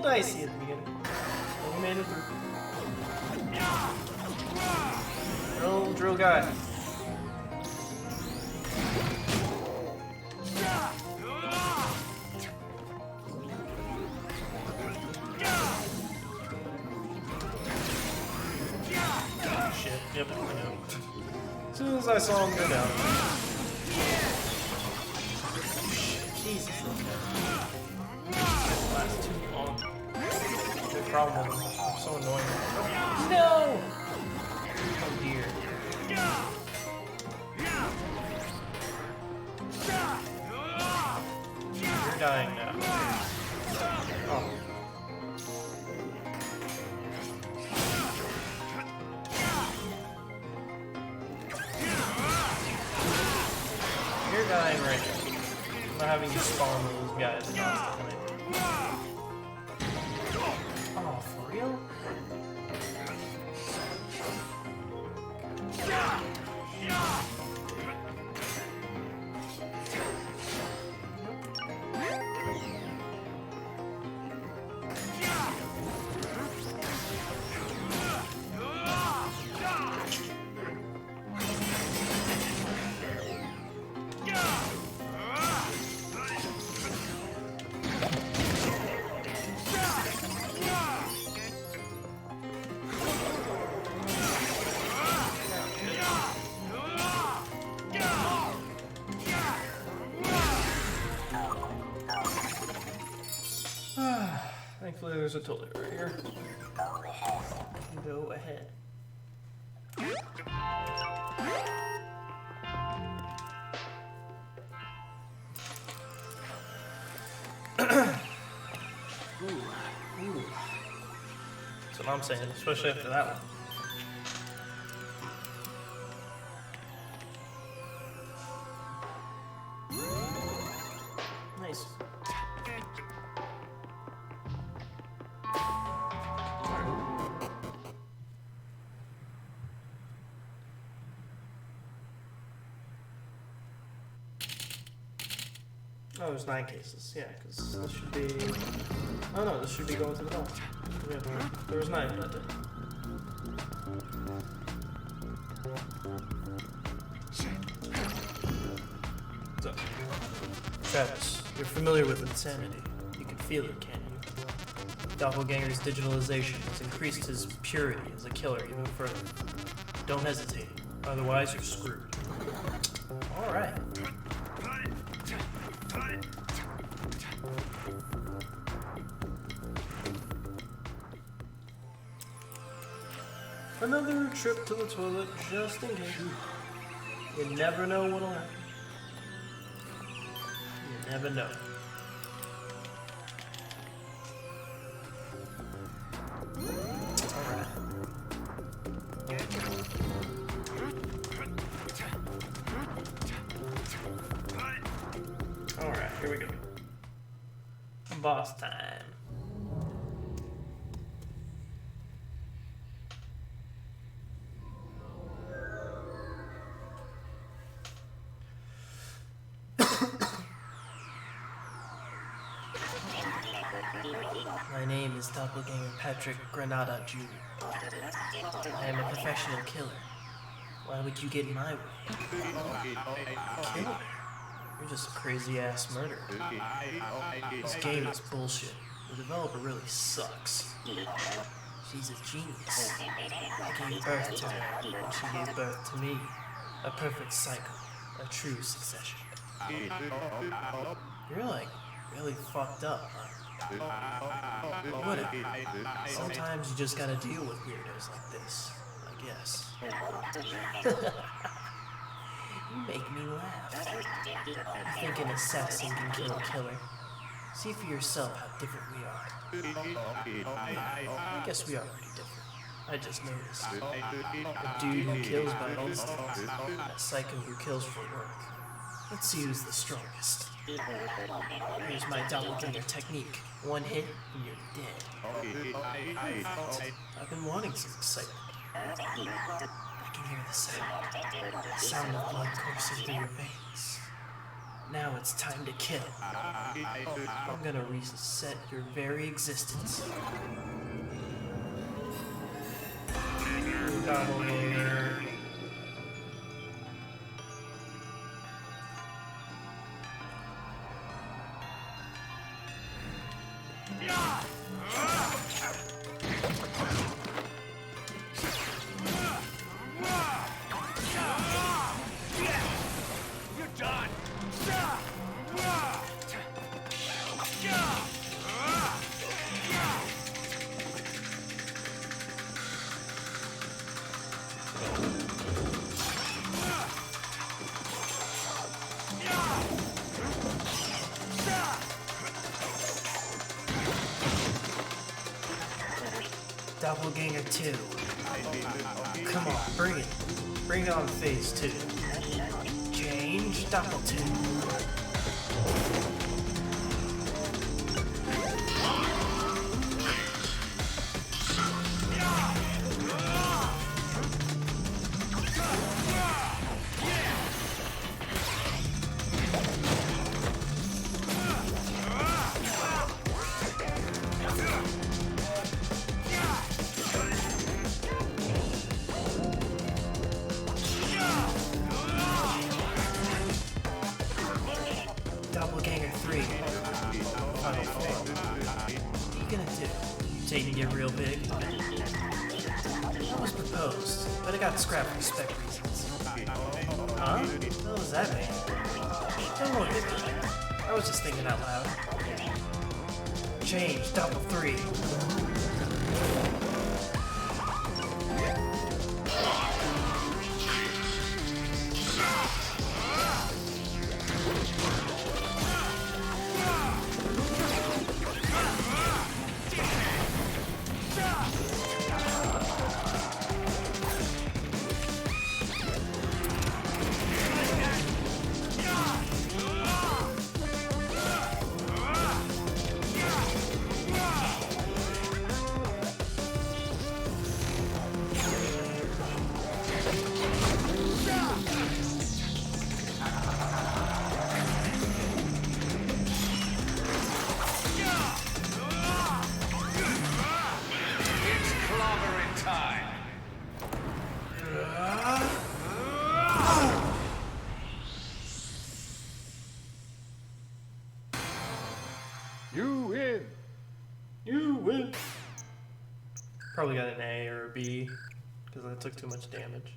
Dicey at the beginning. We made it through. Drill guy. Shit. Yep. I know. As soon as I saw him go down. Jesus. This lasts too long. Problem. I'm so annoying. No! Oh dear. You're dying now. Oh. You're dying right now. I'm not having you spawn those guys constantly. Oh, for real? Thankfully, there's a toilet right here. Go ahead. Ooh. That's what I'm saying, especially after that one. Nice. Oh, there's 9 cases. Yeah, because this should be... Oh no, this should be going to the top. Yeah, there was 9 that day. So, Travis, you're familiar with insanity. You can feel it, can't you? Doppelganger's digitalization has increased his purity as a killer even further. Don't hesitate, otherwise you're screwed. Alright. Another trip to the toilet, just in case. You never know what'll happen. You never know. Alright. Alright, here we go. Boss time. My name is Doppelganger Patrick Granada Jr. I am a professional killer. Why would you get in my way? Killer? You're just a crazy ass murderer. This game is bullshit. The developer really sucks. She's a genius. I gave birth to her, and she gave birth to me. A perfect cycle. A true succession. You're like really fucked up, huh? But whatever. Sometimes you just gotta deal with weirdos like this, I guess. You make me laugh. You think an assassin can kill a killer? See for yourself how different we are. Yeah, I guess we are pretty different. I just noticed. A dude who kills by instinct, a psycho who kills for work. Let's see who's the strongest. Here's my doppelganger technique. One hit, and you're dead. I've been wanting some excitement. I can hear the sound of blood coursing through your veins. Now it's time to kill. I'm gonna reset your very existence. Doppelganger. Doppelganger 2. Come on, bring it. Bring it on phase 2. Change Doppel 2. Doppelganger 3. Final form. What are you gonna do? Taking it real big? It was proposed, but it got scrapped for spec reasons. Huh? What does that mean? Don't look at me. I was just thinking out loud. Change Doppel 3. You win. You win. Probably got an A or a B because I took too much damage.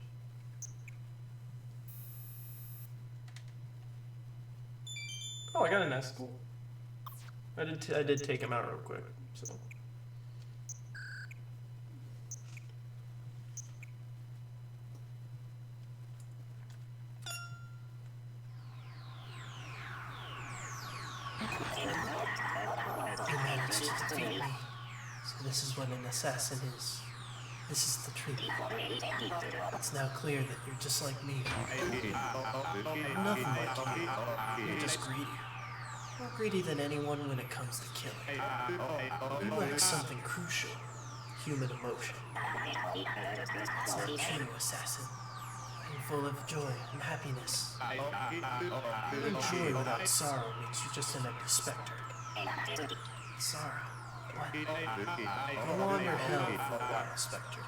Oh, I got an S. Cool. I did take him out real quick. So. You managed to defeat me. So this is what an assassin is. This is the truth. It's now clear that you're just like me. Nothing like you. You're just greedy. More greedy than anyone when it comes to killing. You lack something crucial. Human emotion. It's not true, assassin. I'm full of joy and happiness. Even joy without sorrow means you're just an empty specter. Sorrow. What? Go wander hell for a while, Spectre.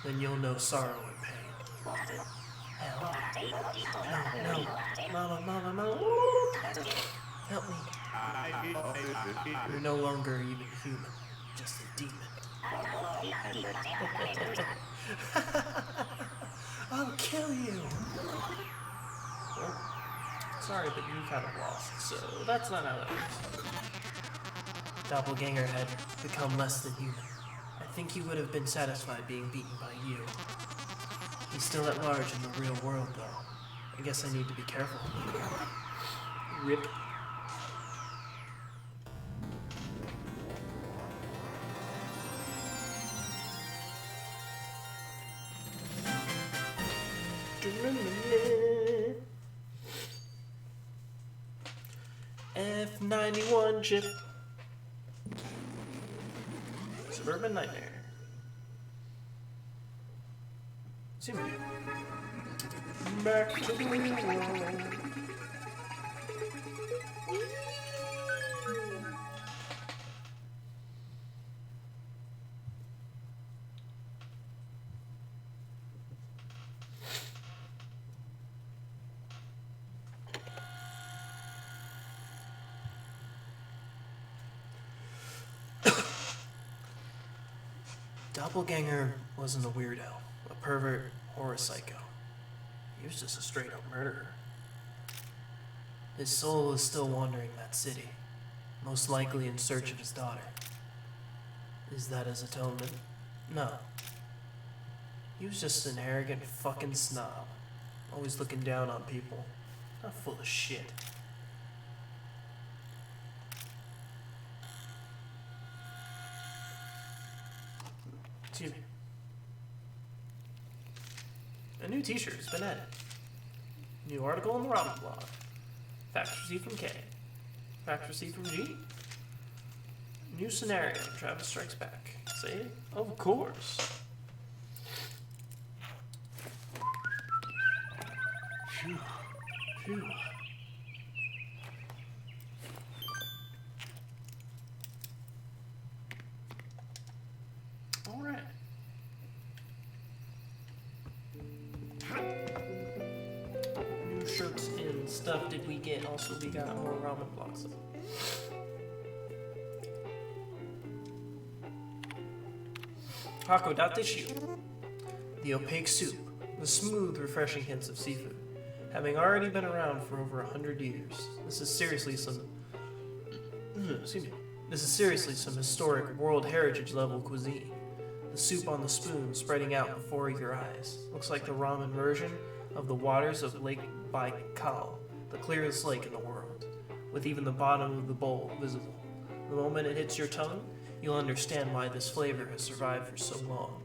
Then you'll know sorrow and pain. Hell. No. Mama. Help me. You're no longer even human. Just a demon. I'll kill you. Well, sorry, but you kind of lost, so that's not how that works. Doppelganger had become less than human. I think he would have been satisfied being beaten by you. He's still at large in the real world, though. I guess I need to be careful. Rip. F91 chip. Suburban Nightmare. See me. Back to the real world. Doppelganger wasn't a weirdo, a pervert, or a psycho. He was just a straight-up murderer. His soul is still wandering that city, most likely in search of his daughter. Is that his atonement? No. He was just an arrogant fucking snob, always looking down on people. Not full of shit. Excuse me. A new t-shirt has been added. New article on the Ramen blog. Facts received from K. Facts received from G. New scenario, Travis Strikes Back. Say, of course. Phew. Alright. New shirts and stuff did we get. Also, we got more ramen blocks. Hakodate Shiu. The opaque soup. The smooth, refreshing hints of seafood. Having already been around for over 100 years, this is seriously some historic World Heritage level cuisine. The soup on the spoon spreading out before your eyes. Looks like the ramen version of the waters of Lake Baikal, the clearest lake in the world, with even the bottom of the bowl visible. The moment it hits your tongue, you'll understand why this flavor has survived for so long.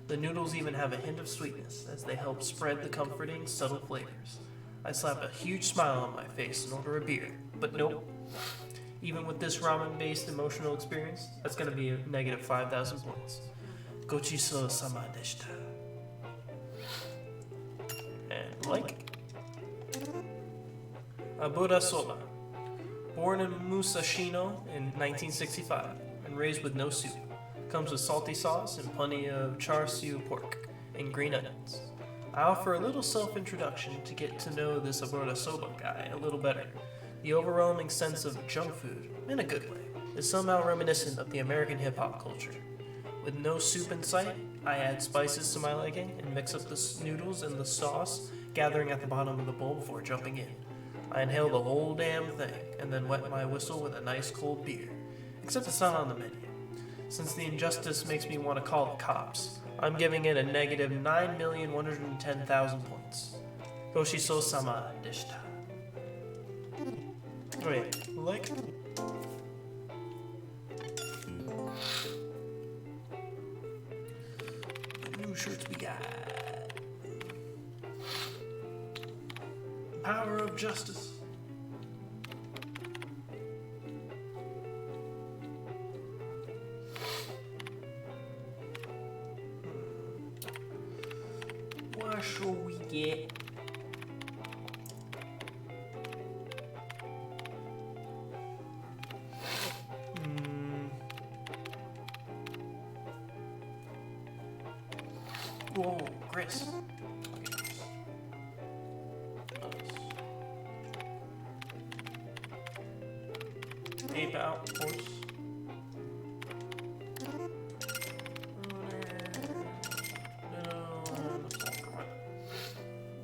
The noodles even have a hint of sweetness as they help spread the comforting, subtle flavors. I slap a huge smile on my face and order a beer, but nope. Even with this ramen-based emotional experience, that's gonna be a negative 5,000 points. Gochiso sama deshita. And like. Abura soba. Born in Musashino in 1965 and raised with no soup. Comes with salty sauce and plenty of char siu pork and green onions. I offer a little self-introduction to get to know this Abura soba guy a little better. The overwhelming sense of junk food, in a good way, is somehow reminiscent of the American hip-hop culture. With no soup in sight, I add spices to my liking and mix up the noodles and the sauce gathering at the bottom of the bowl before jumping in. I inhale the whole damn thing and then wet my whistle with a nice cold beer. Except it's not on the menu. Since the injustice makes me want to call the cops, I'm giving it a negative 9,110,000 points. Goshiso sama deshita. Wait, like? New shirts we got. Power of Justice. What shall we get? Whoa, Chris. escape out, of course.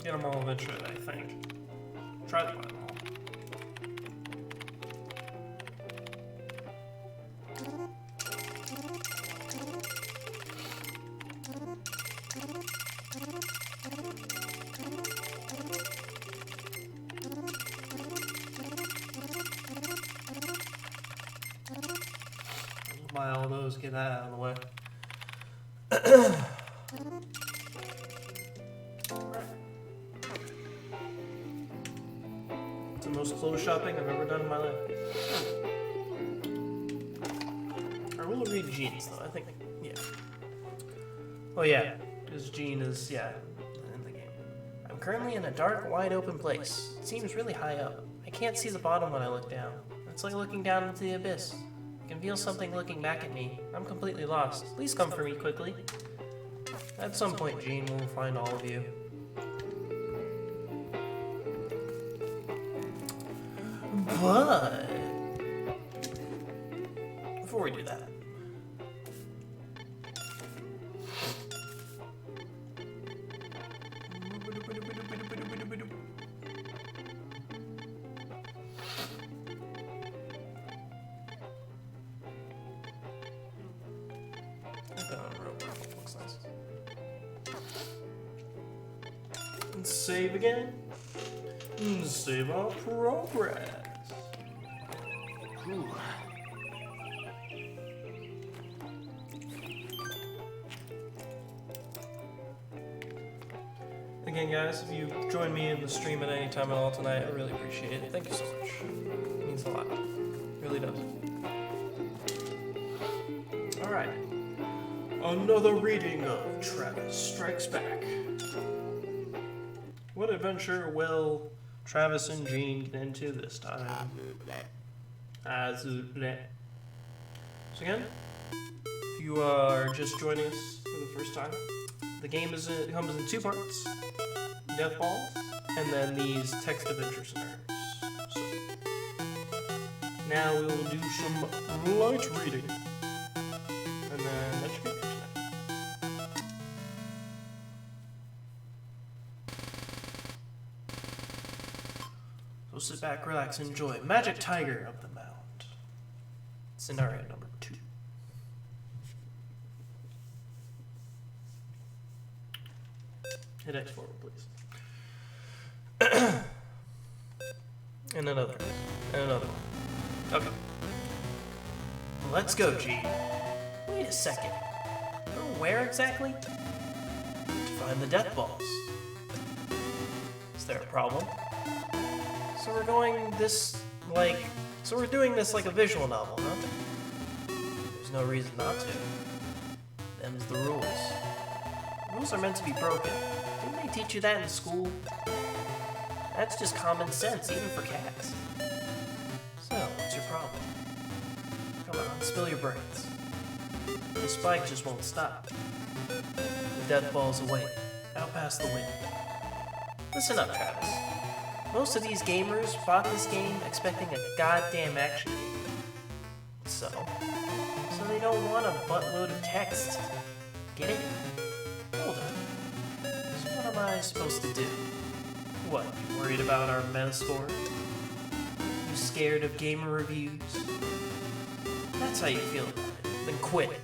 Get them all eventually, I think. Try to find them all. Buy all those, get that out of the way. It's the most clothes shopping I've ever done in my life. I will read Gene's though, I think, yeah. Oh yeah, because Gene is, yeah, in the game. I'm currently in a dark, wide open place. It seems really high up. I can't see the bottom when I look down. It's like looking down into the abyss. I can feel something looking back at me. I'm completely lost. Please come for me quickly. At some point, Gene will find all of you. But before we do that, save again. Save our progress. Whew. Again, guys, if you join me in the stream at any time at all tonight, I really appreciate it. Thank you so much. It means a lot. It really does. Alright. Another reading of Travis Strikes Back. What adventure will Travis and Gene get into this time? So again, if you are just joining us for the first time, the game comes in two parts: Death Balls, and then these text adventure scenarios. So now we will do some light reading, and then that should be it for tonight. So sit back, relax, and enjoy Magic Tiger of the Mount. Scenario number 2. Hit X forward, please. And another. And another one. Okay. Let's go, G. Wait a second. Where exactly? To find the death balls. Is there a problem? So we're going this, like... So we're doing this like a visual novel, huh? There's no reason not to. Them's the rules. Rules are meant to be broken. Didn't they teach you that in school? That's just common sense, even for cats. So, what's your problem? Come on, spill your brains. The spike just won't stop. The death ball's away, out past the wind. Listen up, Travis. Most of these gamers bought this game expecting a goddamn action game. So they don't want a buttload of text. Get it? Hold on. So what am I supposed to do? What, you worried about our Metascore? You scared of gamer reviews? That's how you feel about it. Then quit.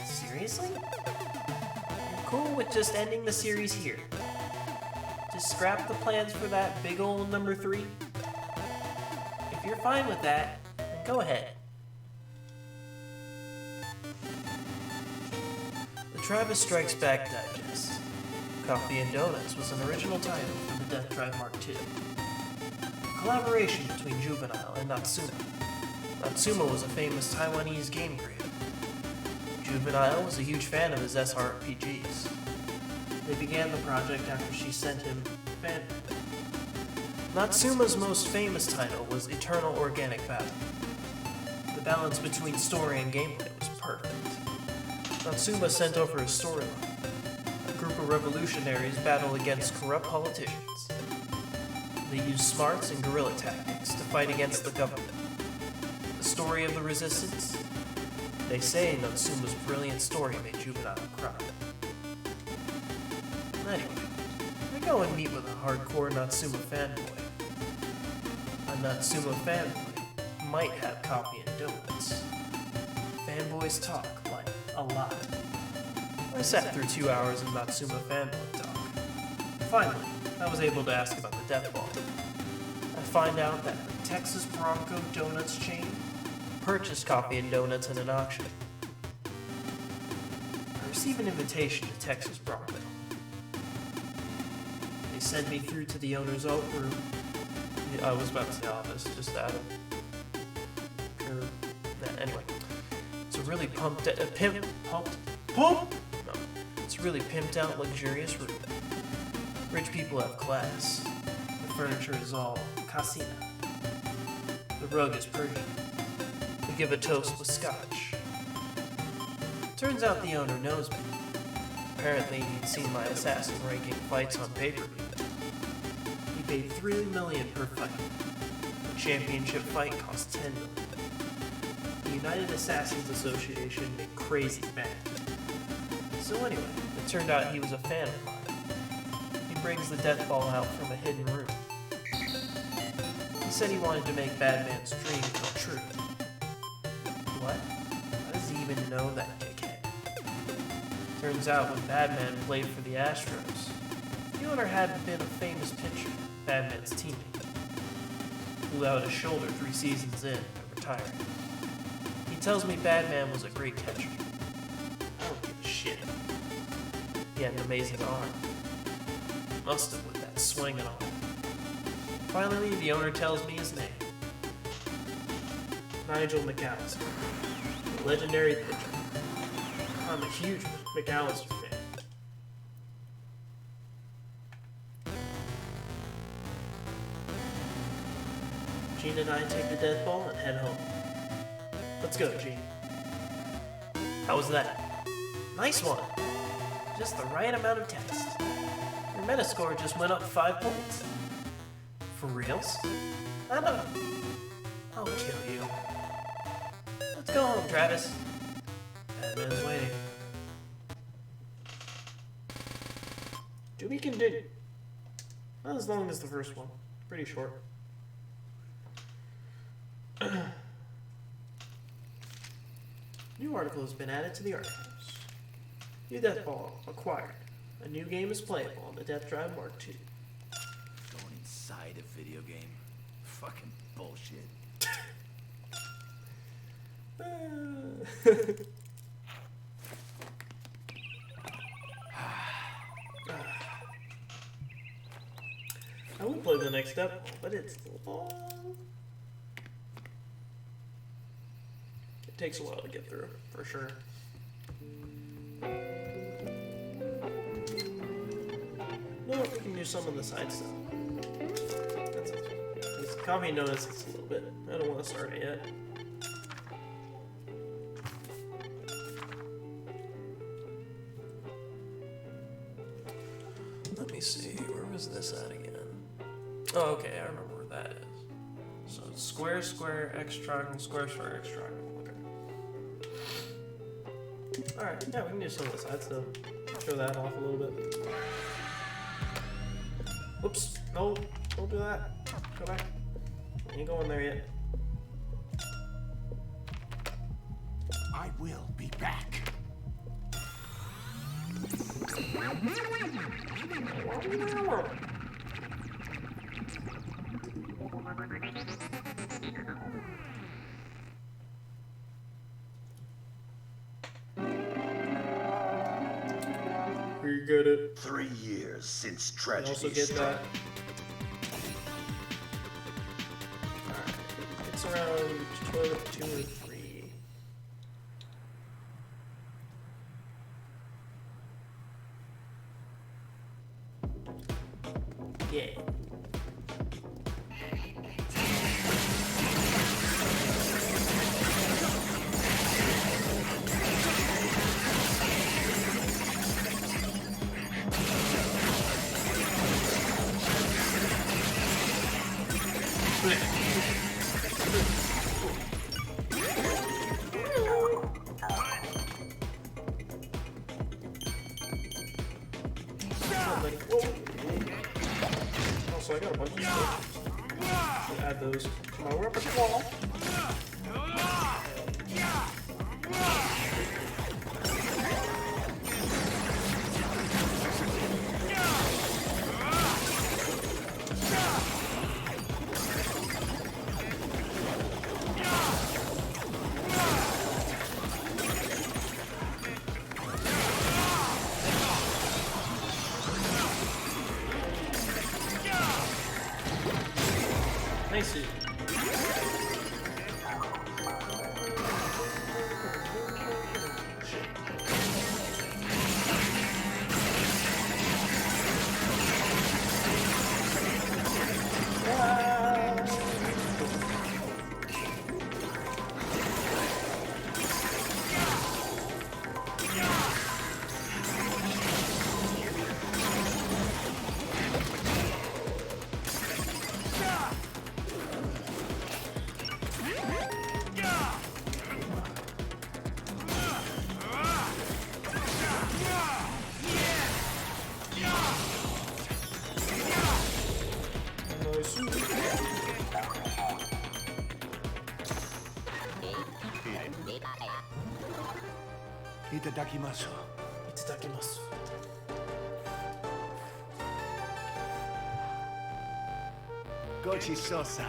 Seriously? You're cool with just ending the series here? Just scrap the plans for that big old number 3? If you're fine with that, then go ahead. The Travis Strikes Back Digest. Coffee and Donuts was an original title for the Death Drive Mark II. A collaboration between Juvenile and Natsume. Natsume was a famous Taiwanese game creator. Juvenile was a huge fan of his SRPGs. They began the project after she sent him fan. Natsuma's most famous title was Eternal Organic Battle. The balance between story and gameplay was perfect. Natsuma sent over a storyline. A group of revolutionaries battle against corrupt politicians. They use smarts and guerrilla tactics to fight against the government. The story of the resistance? They say Natsuma's brilliant story made juvenile cry. Anyway, I go and meet with a hardcore Natsuma fanboy. A Natsuma fanboy might have coffee and donuts. Fanboys talk, like, a lot. I sat through 2 hours of Natsuma fanboy talk. Finally, I was able to ask about the death ball. I find out that the Texas Bronco Donuts chain purchased coffee and donuts in an auction. I received an invitation to Texas Bronco. They sent me through to the owner's room. I was about to say office, just out of anyway. It's a really it's a really pimped out, luxurious room. Rich people have class. The furniture is all casina. The rug is Persian. We give a toast with scotch. Turns out the owner knows me. Apparently he'd seen my assassin ranking fights on pay-per-view. He paid $3 million per fight. The championship fight cost $10 million. The United Assassins Association made crazy mad. So anyway, it turned out he was a fan of mine. He brings the death ball out from a hidden room. He said he wanted to make Batman's dream come true. What? How does he even know that dickhead? Turns out when Batman played for the Astros, the owner hadn't been a famous pitcher, Batman's teammate. Blew out his shoulder 3 seasons in and retired. He tells me Batman was a great catcher. I don't give a shit. He had an amazing arm. Must have with that swing and all. Finally, the owner tells me his name. Nigel McAllister. Legendary pitcher. I'm a huge McAllister fan. Gene and I take the death ball and head home. Let's go, Gene. How was that? Nice one. Just the right amount of text. Your Metascore just went up 5 points. For reals? I know. I'll kill you. Let's go home, Travis. Batman's waiting. To be continued. Not as long as the first one. Pretty short. New article has been added to the archives. New Death Ball acquired. A new game is playable on the Death Drive Mark II. Going inside a video game. Fucking bullshit. I would play the next step, but it's long. It takes a while to get through, for sure. No, we can do some of the side stuff. That's it. This coffee notice it's a little bit. I don't want to start it yet. Let me see, where was this at again? Oh, okay, I remember where that is. So it's square, square, X triangle, square, square, X triangle. Okay. Alright, yeah, we can do some of the side stuff. Show that off a little bit. Whoops, no, don't do that. Go back. You ain't going there yet. I will be back. We get it. 3 years since I tragedy also get struck. that. Alright, it's around 12, 2 or 3. Yeah. so I got a bunch of stuff. I'll add those to my repertoire. Nice. Itadakimasu. Itadakimasu. Gochi Sosa.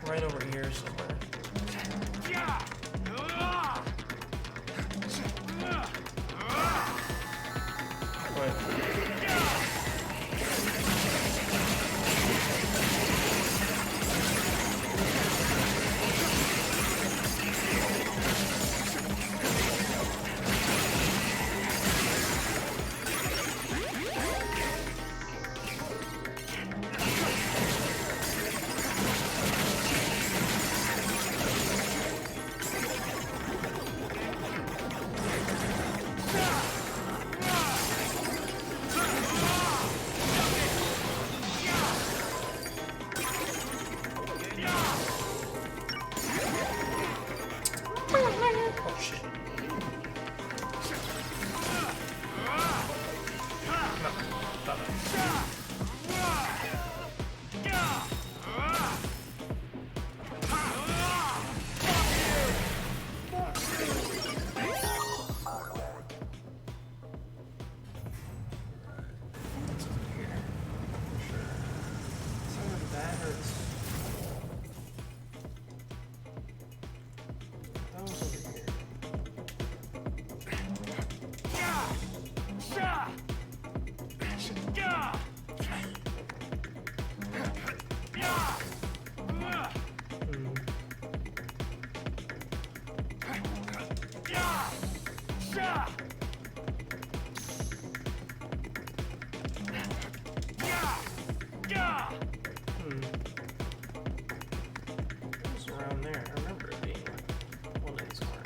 Right over here somewhere. Oh shit. That hurts. That was over here. It was around there. I remember it being like one of these corners.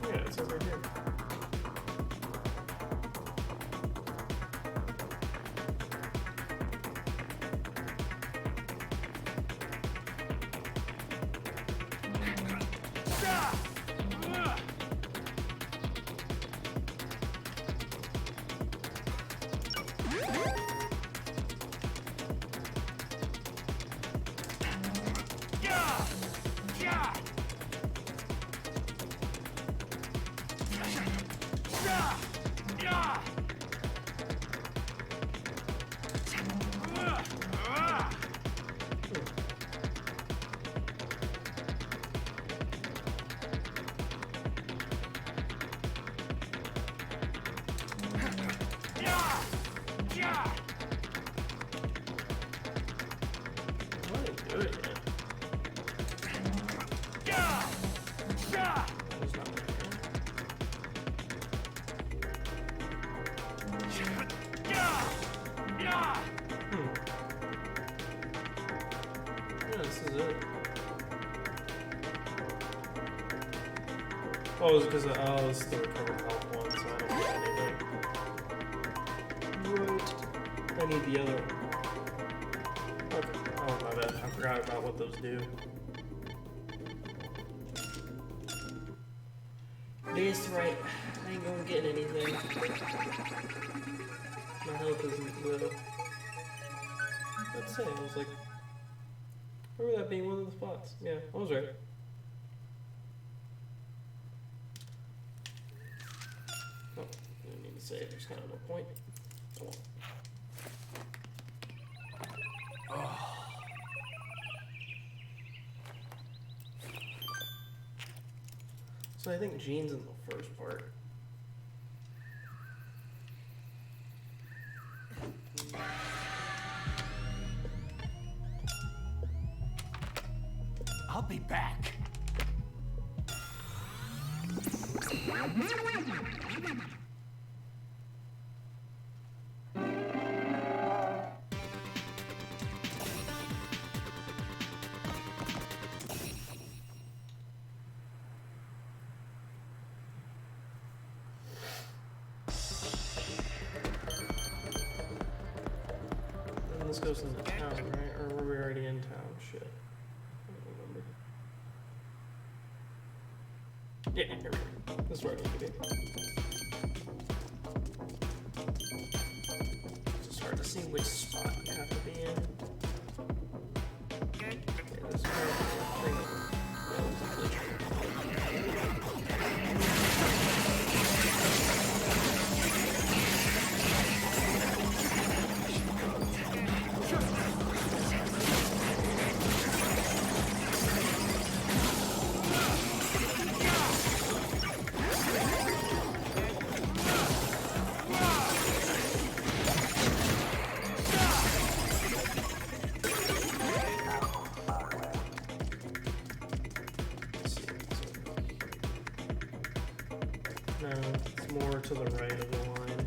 Yeah, it's over here. Oh, it's because it's the recover health one, so I don't get anything. Right. I need the other one. Okay. Oh, my bad. I forgot about what those do. That's right. I ain't gonna get anything. My health isn't little. I'd say, I was like... Remember that being one of the spots. Yeah, I was right. Oh, I didn't need to save. There's kind of no point. Oh. So I think Gene's in the first part. I'll be back. And this goes into town, right? Or were we already in town? Shit. I don't remember. Yeah, here we go. This is where I need to be. It's just hard to see which spot you have to be in. Okay, this is where the thing goes. No, it's more to the right of the line.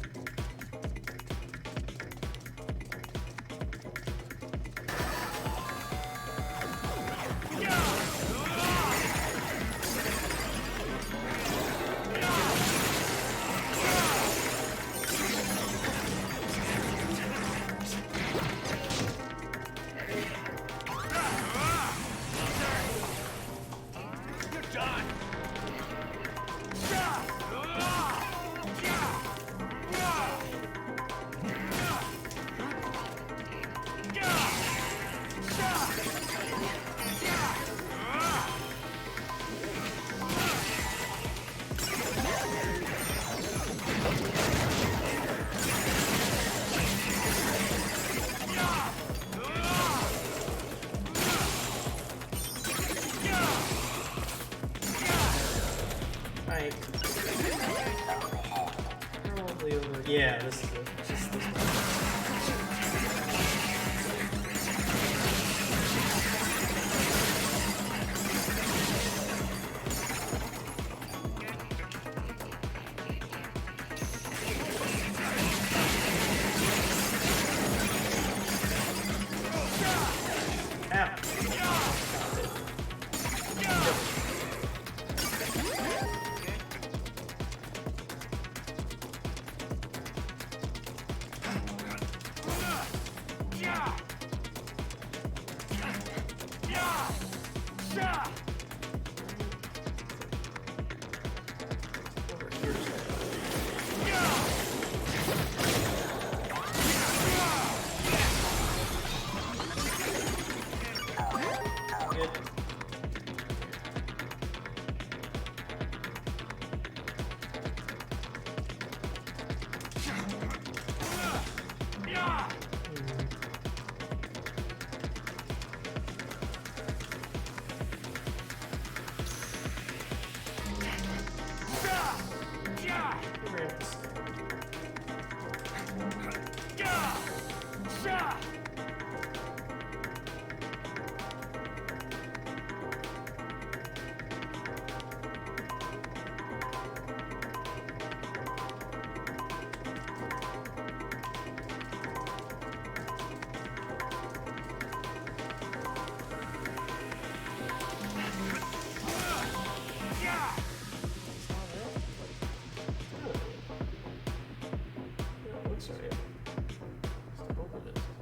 Probably over. Yeah, this is it. Just this one.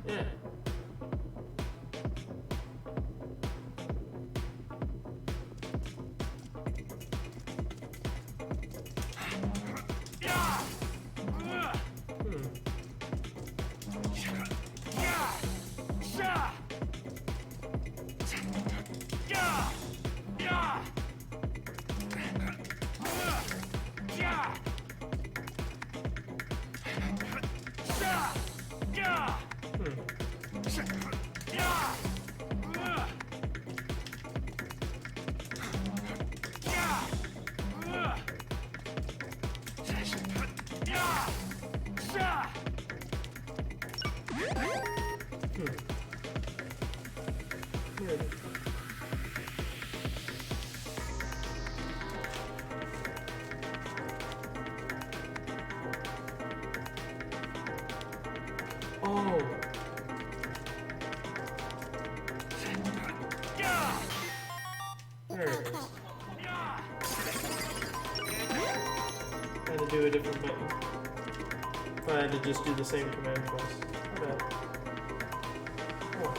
Yeah. Oh. There it is. I had to do a different button. I had to just do the same command twice. Okay. Oh.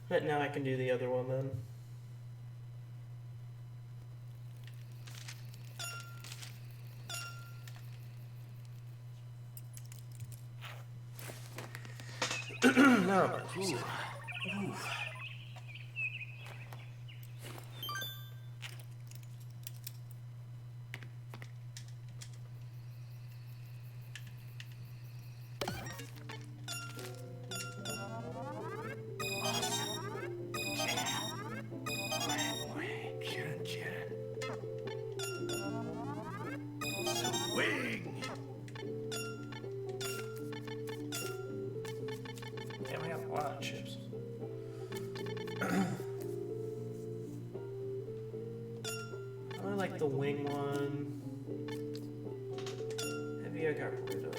But now I can do the other one then. No. Yeah, we have a lot of chips. I like the wing one. Heavy I got rid of.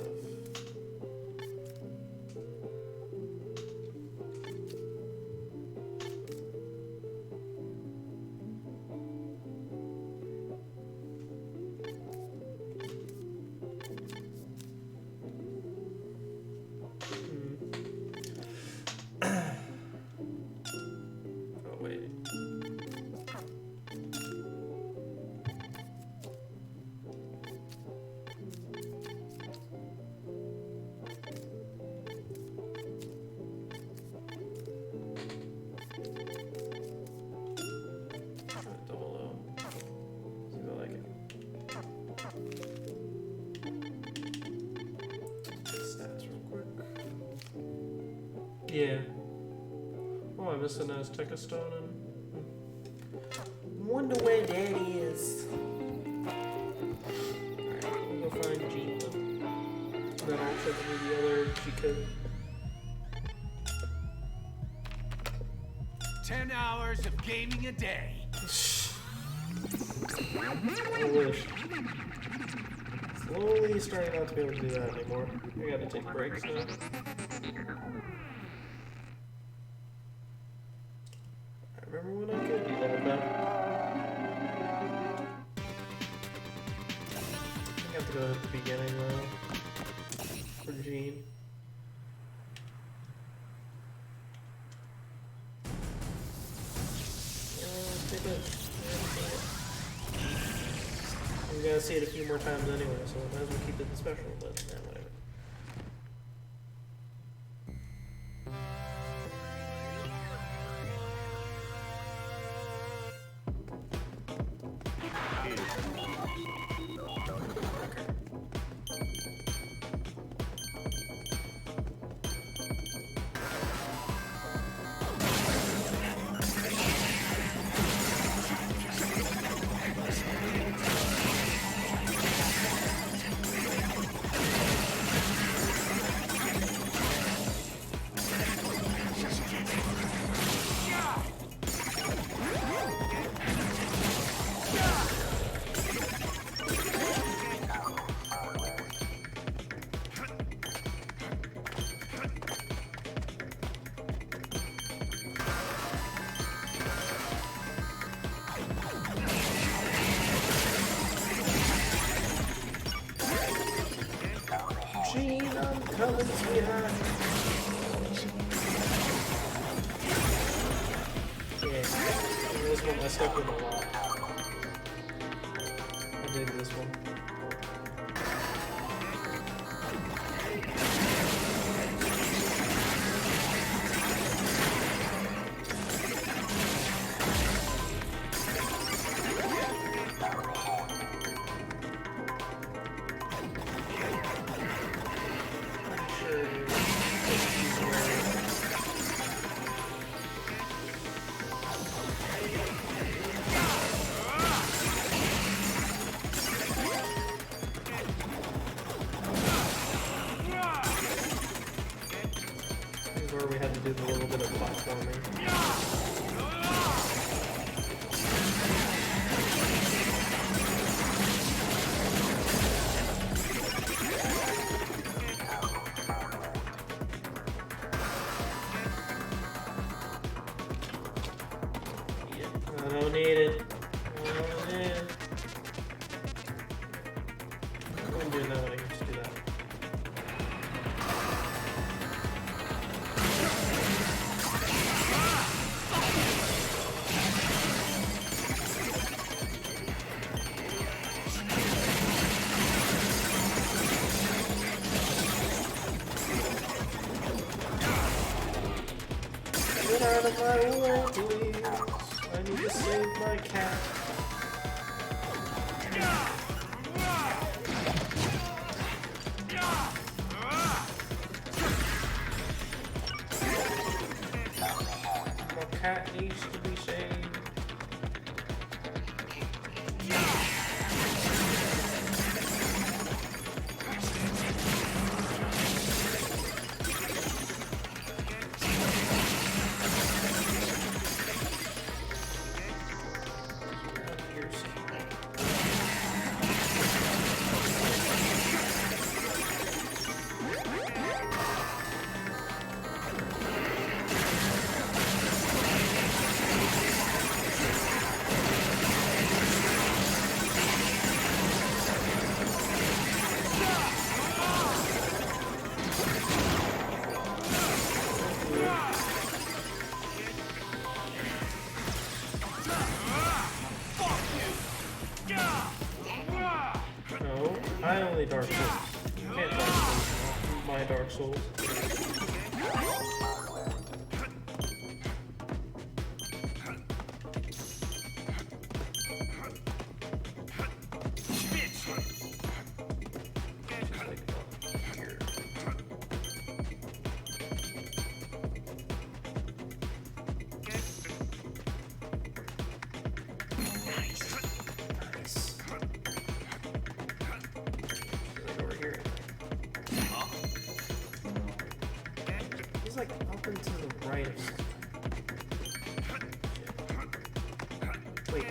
Oh wait. Double O. See if I like it. Stats real quick. Yeah. Oh, I missed an Azteca stone and wonder where that is. Alright, we'll go find Jean then. And then I'll check with the other G code. 10 hours of gaming a day. I wish. Slowly starting not to be able to do that anymore. I gotta take breaks now. I remember when I could do that, but I have to go at the beginning though. For Jean. Take it. I'm gonna see it a few more times anyway, so might as well keep it special, but yeah, whatever. machine, I'm coming to you. Yeah, this one I stuck with a lot. I did this one. Where we had to do a little bit of platforming. I don't need it. I don't need it. I'm doing that when I can just do that. Get out of my way, please. I need to save my cat. My cat needs to be saved. No, I only Dark Souls. You can't Dark Souls. My Dark Souls. He's like up and to the right of something. Wait.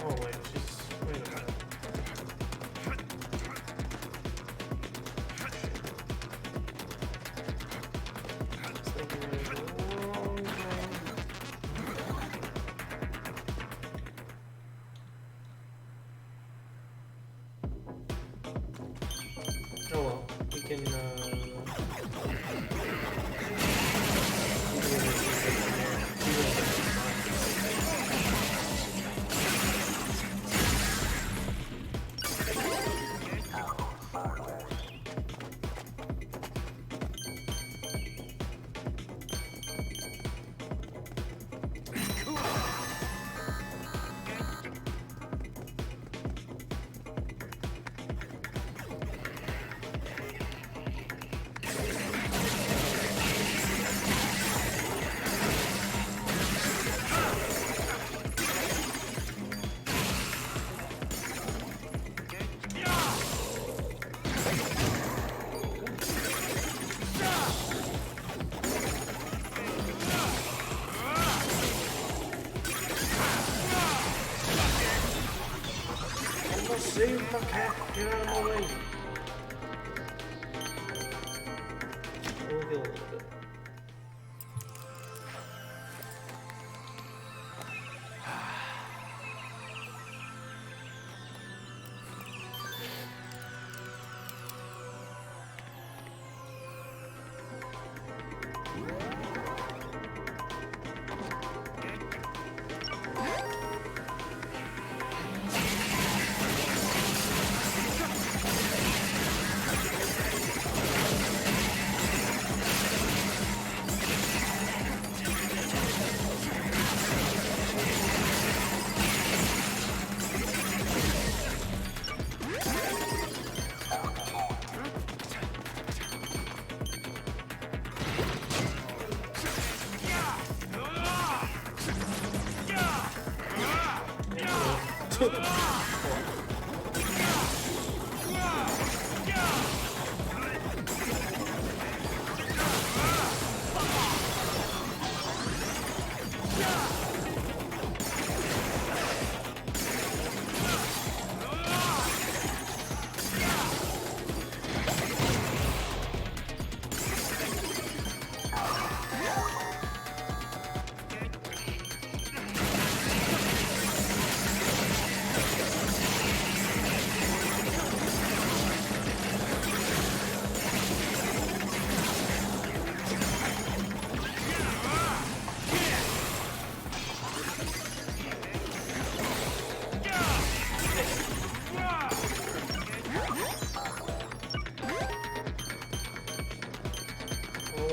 Oh wait, she's wait a minute. I was thinking it was the wrong thing. Oh well, we can Save my cat. Get out of my way. We'll heal a little bit.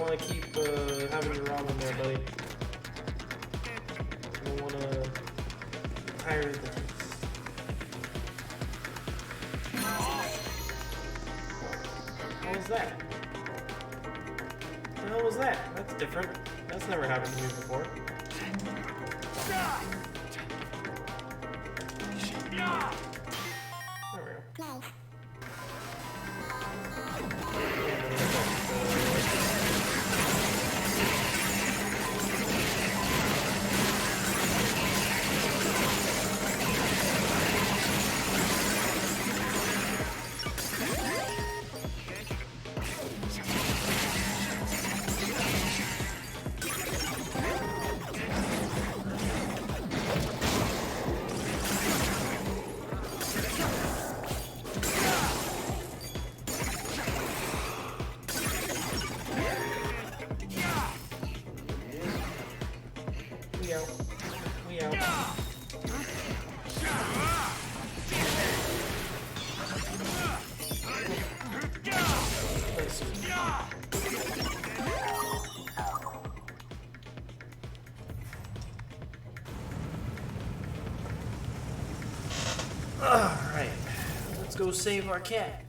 want to keep having your ramen there, buddy. I don't want to tire the taste. What was that? What the hell was that? That's different. That's never happened to me before. There we go. We out. Alright, let's go save our cat.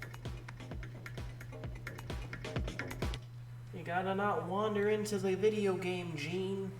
You gotta not wander into the video game, Gene.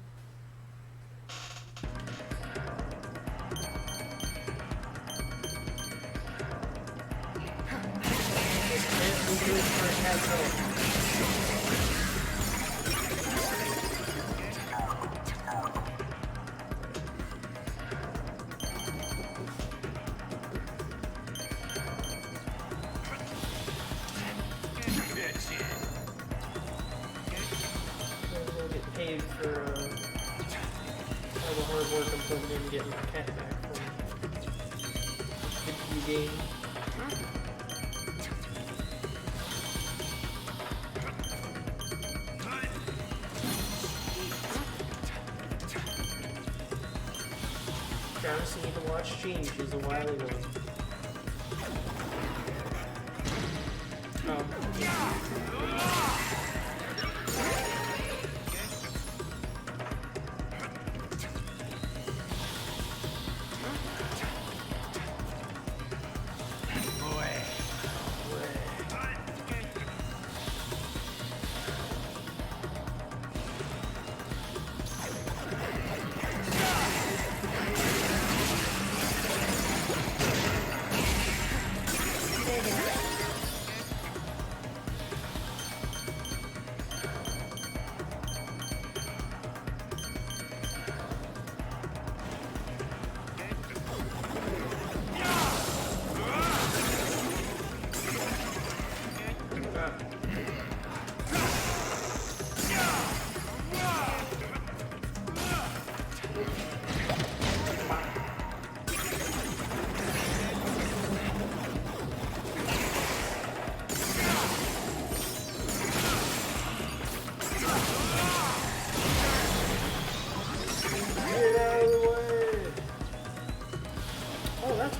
Paid for all the hard work I'm putting in getting my cat back from the video game. Travis, you need to watch Gene. She's a wily one.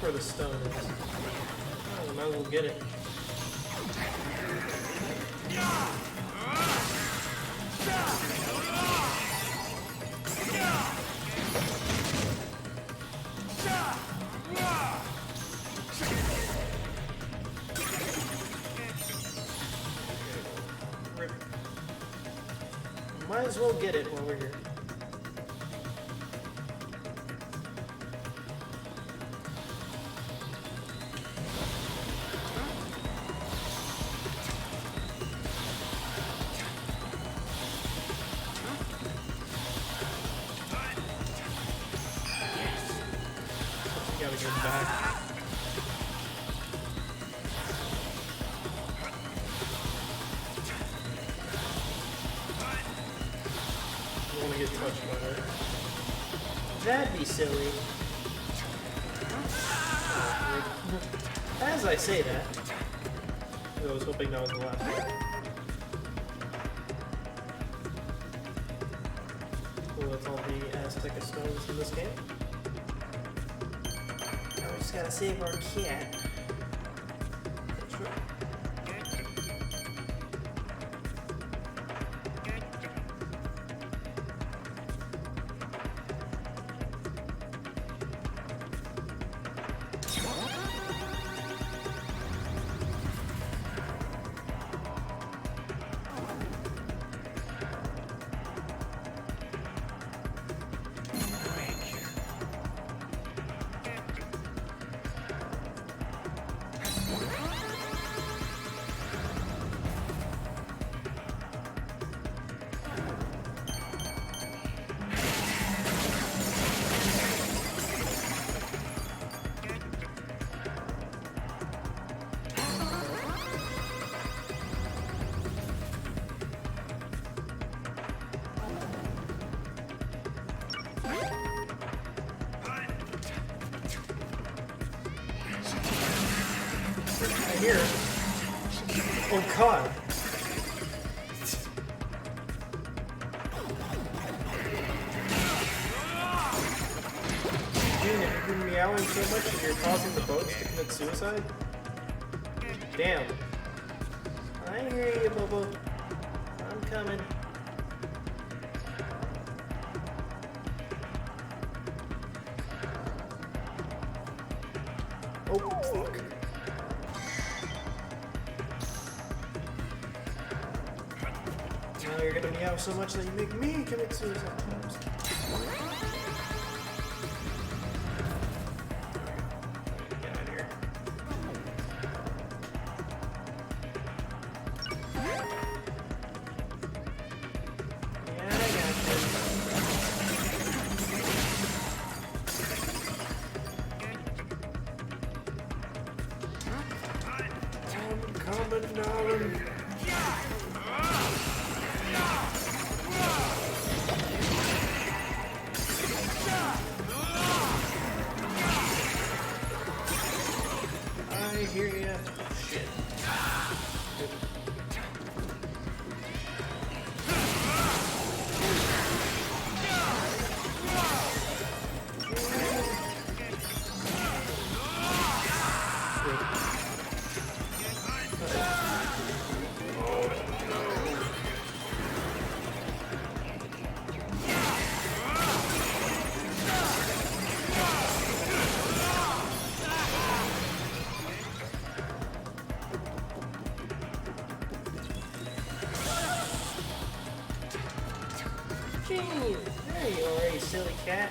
where the stone is. Oh, we might as well get it. Might as well get it while we're here. Gotta get back. I don't want to get touched by her. That'd be silly. As I say that, I was hoping that was the last one. Cool, that's all the Aztec stones in this game. Now we just gotta save our cat. That's right. Here. Oh god. You're meowing so much that you're causing the boats to commit suicide? Damn. I hear you, Bobo. I'm coming. Oh, fuck. Now you're gonna meow so much that you make me commit suicide. Get out of here. Yeah, I got this. I'm coming, darling. I hear ya. Shit. Jeez, there you are, you silly cat.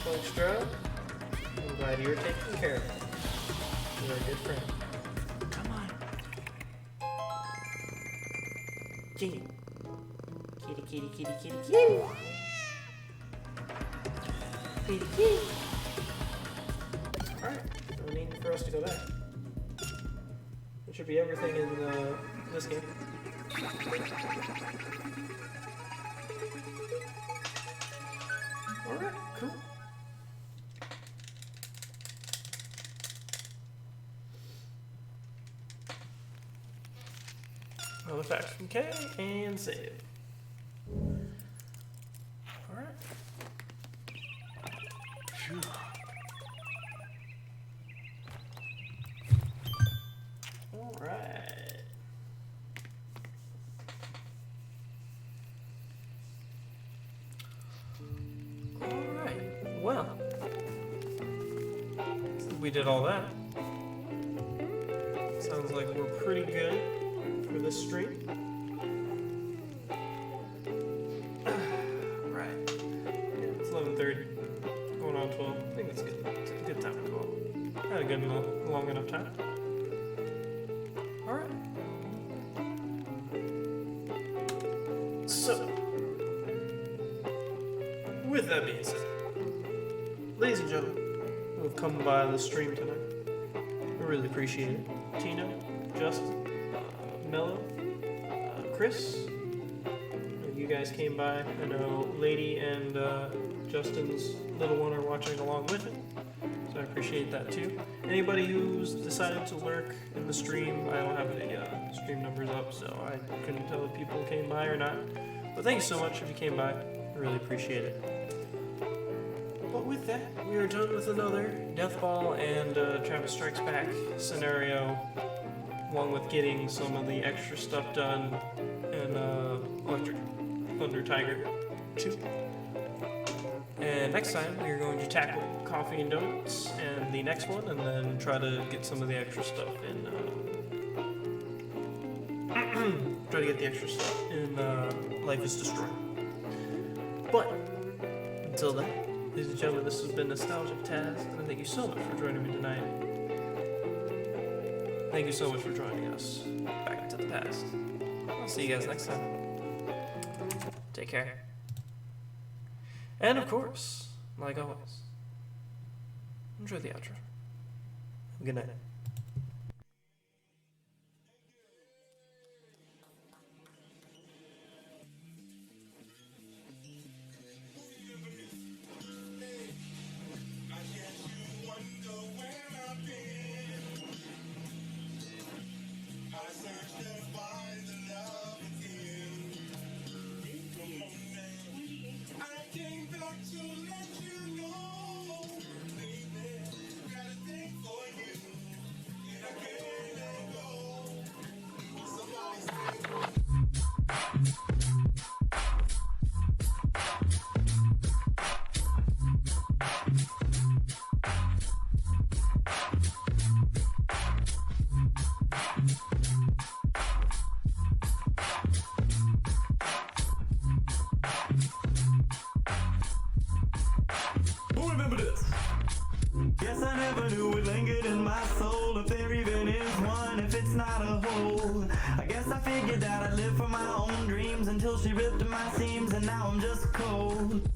Folkstra, I'm glad you were taken care of. You're a good friend. Come on. Kitty. Kitty, kitty, kitty, kitty, kitty. Kitty, kitty. Alright, no need for us to go back. That should be everything in this game. Alright, cool. Another fact from K and save. Alright. Alright. Alright, well. We did all that. Sounds like we're pretty good for this stream. Right. Yeah, it's 11:30. Going on 12. I think it's good. It's a good time to call. Had a good long enough time. Alright. So, with that being said, ladies and gentlemen who have come by the stream tonight, I really appreciate it. Tina, Justin, Mello, Chris, you guys came by. I know Lady and Justin's little one are watching along with it, so I appreciate that too. Anybody who's decided to lurk in the stream, I don't have the stream numbers up, so I couldn't tell if people came by or not. But thank you so much if you came by. I really appreciate it. But with that, we are done with another Death Ball and Travis Strikes Back scenario, along with getting some of the extra stuff done in Electric Thunder Tiger 2. And next time, we are going to tackle Coffee and Donuts and the next one, and then try to get some of the extra stuff in. Try to get the extra stuff in Life is Destroyed. But until then, ladies and gentlemen, this has been Nostalgic Taz, and thank you so much for joining me tonight. Thank you so much for joining us back into the past. I'll see you guys next time. Take care. And of course, like always, enjoy the outro. Good night. Remember this. Yes, I never knew it lingered in my soul. If there even is one, if it's not a hole. I guess I figured that I'd live for my own dreams until she ripped at my seams, and now I'm just cold.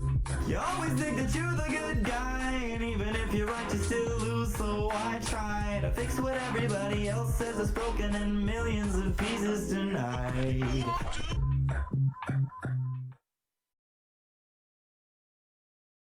You always think that you're the good guy, and even if you're right, you still lose. So I try to fix what everybody else says is broken in millions of pieces tonight.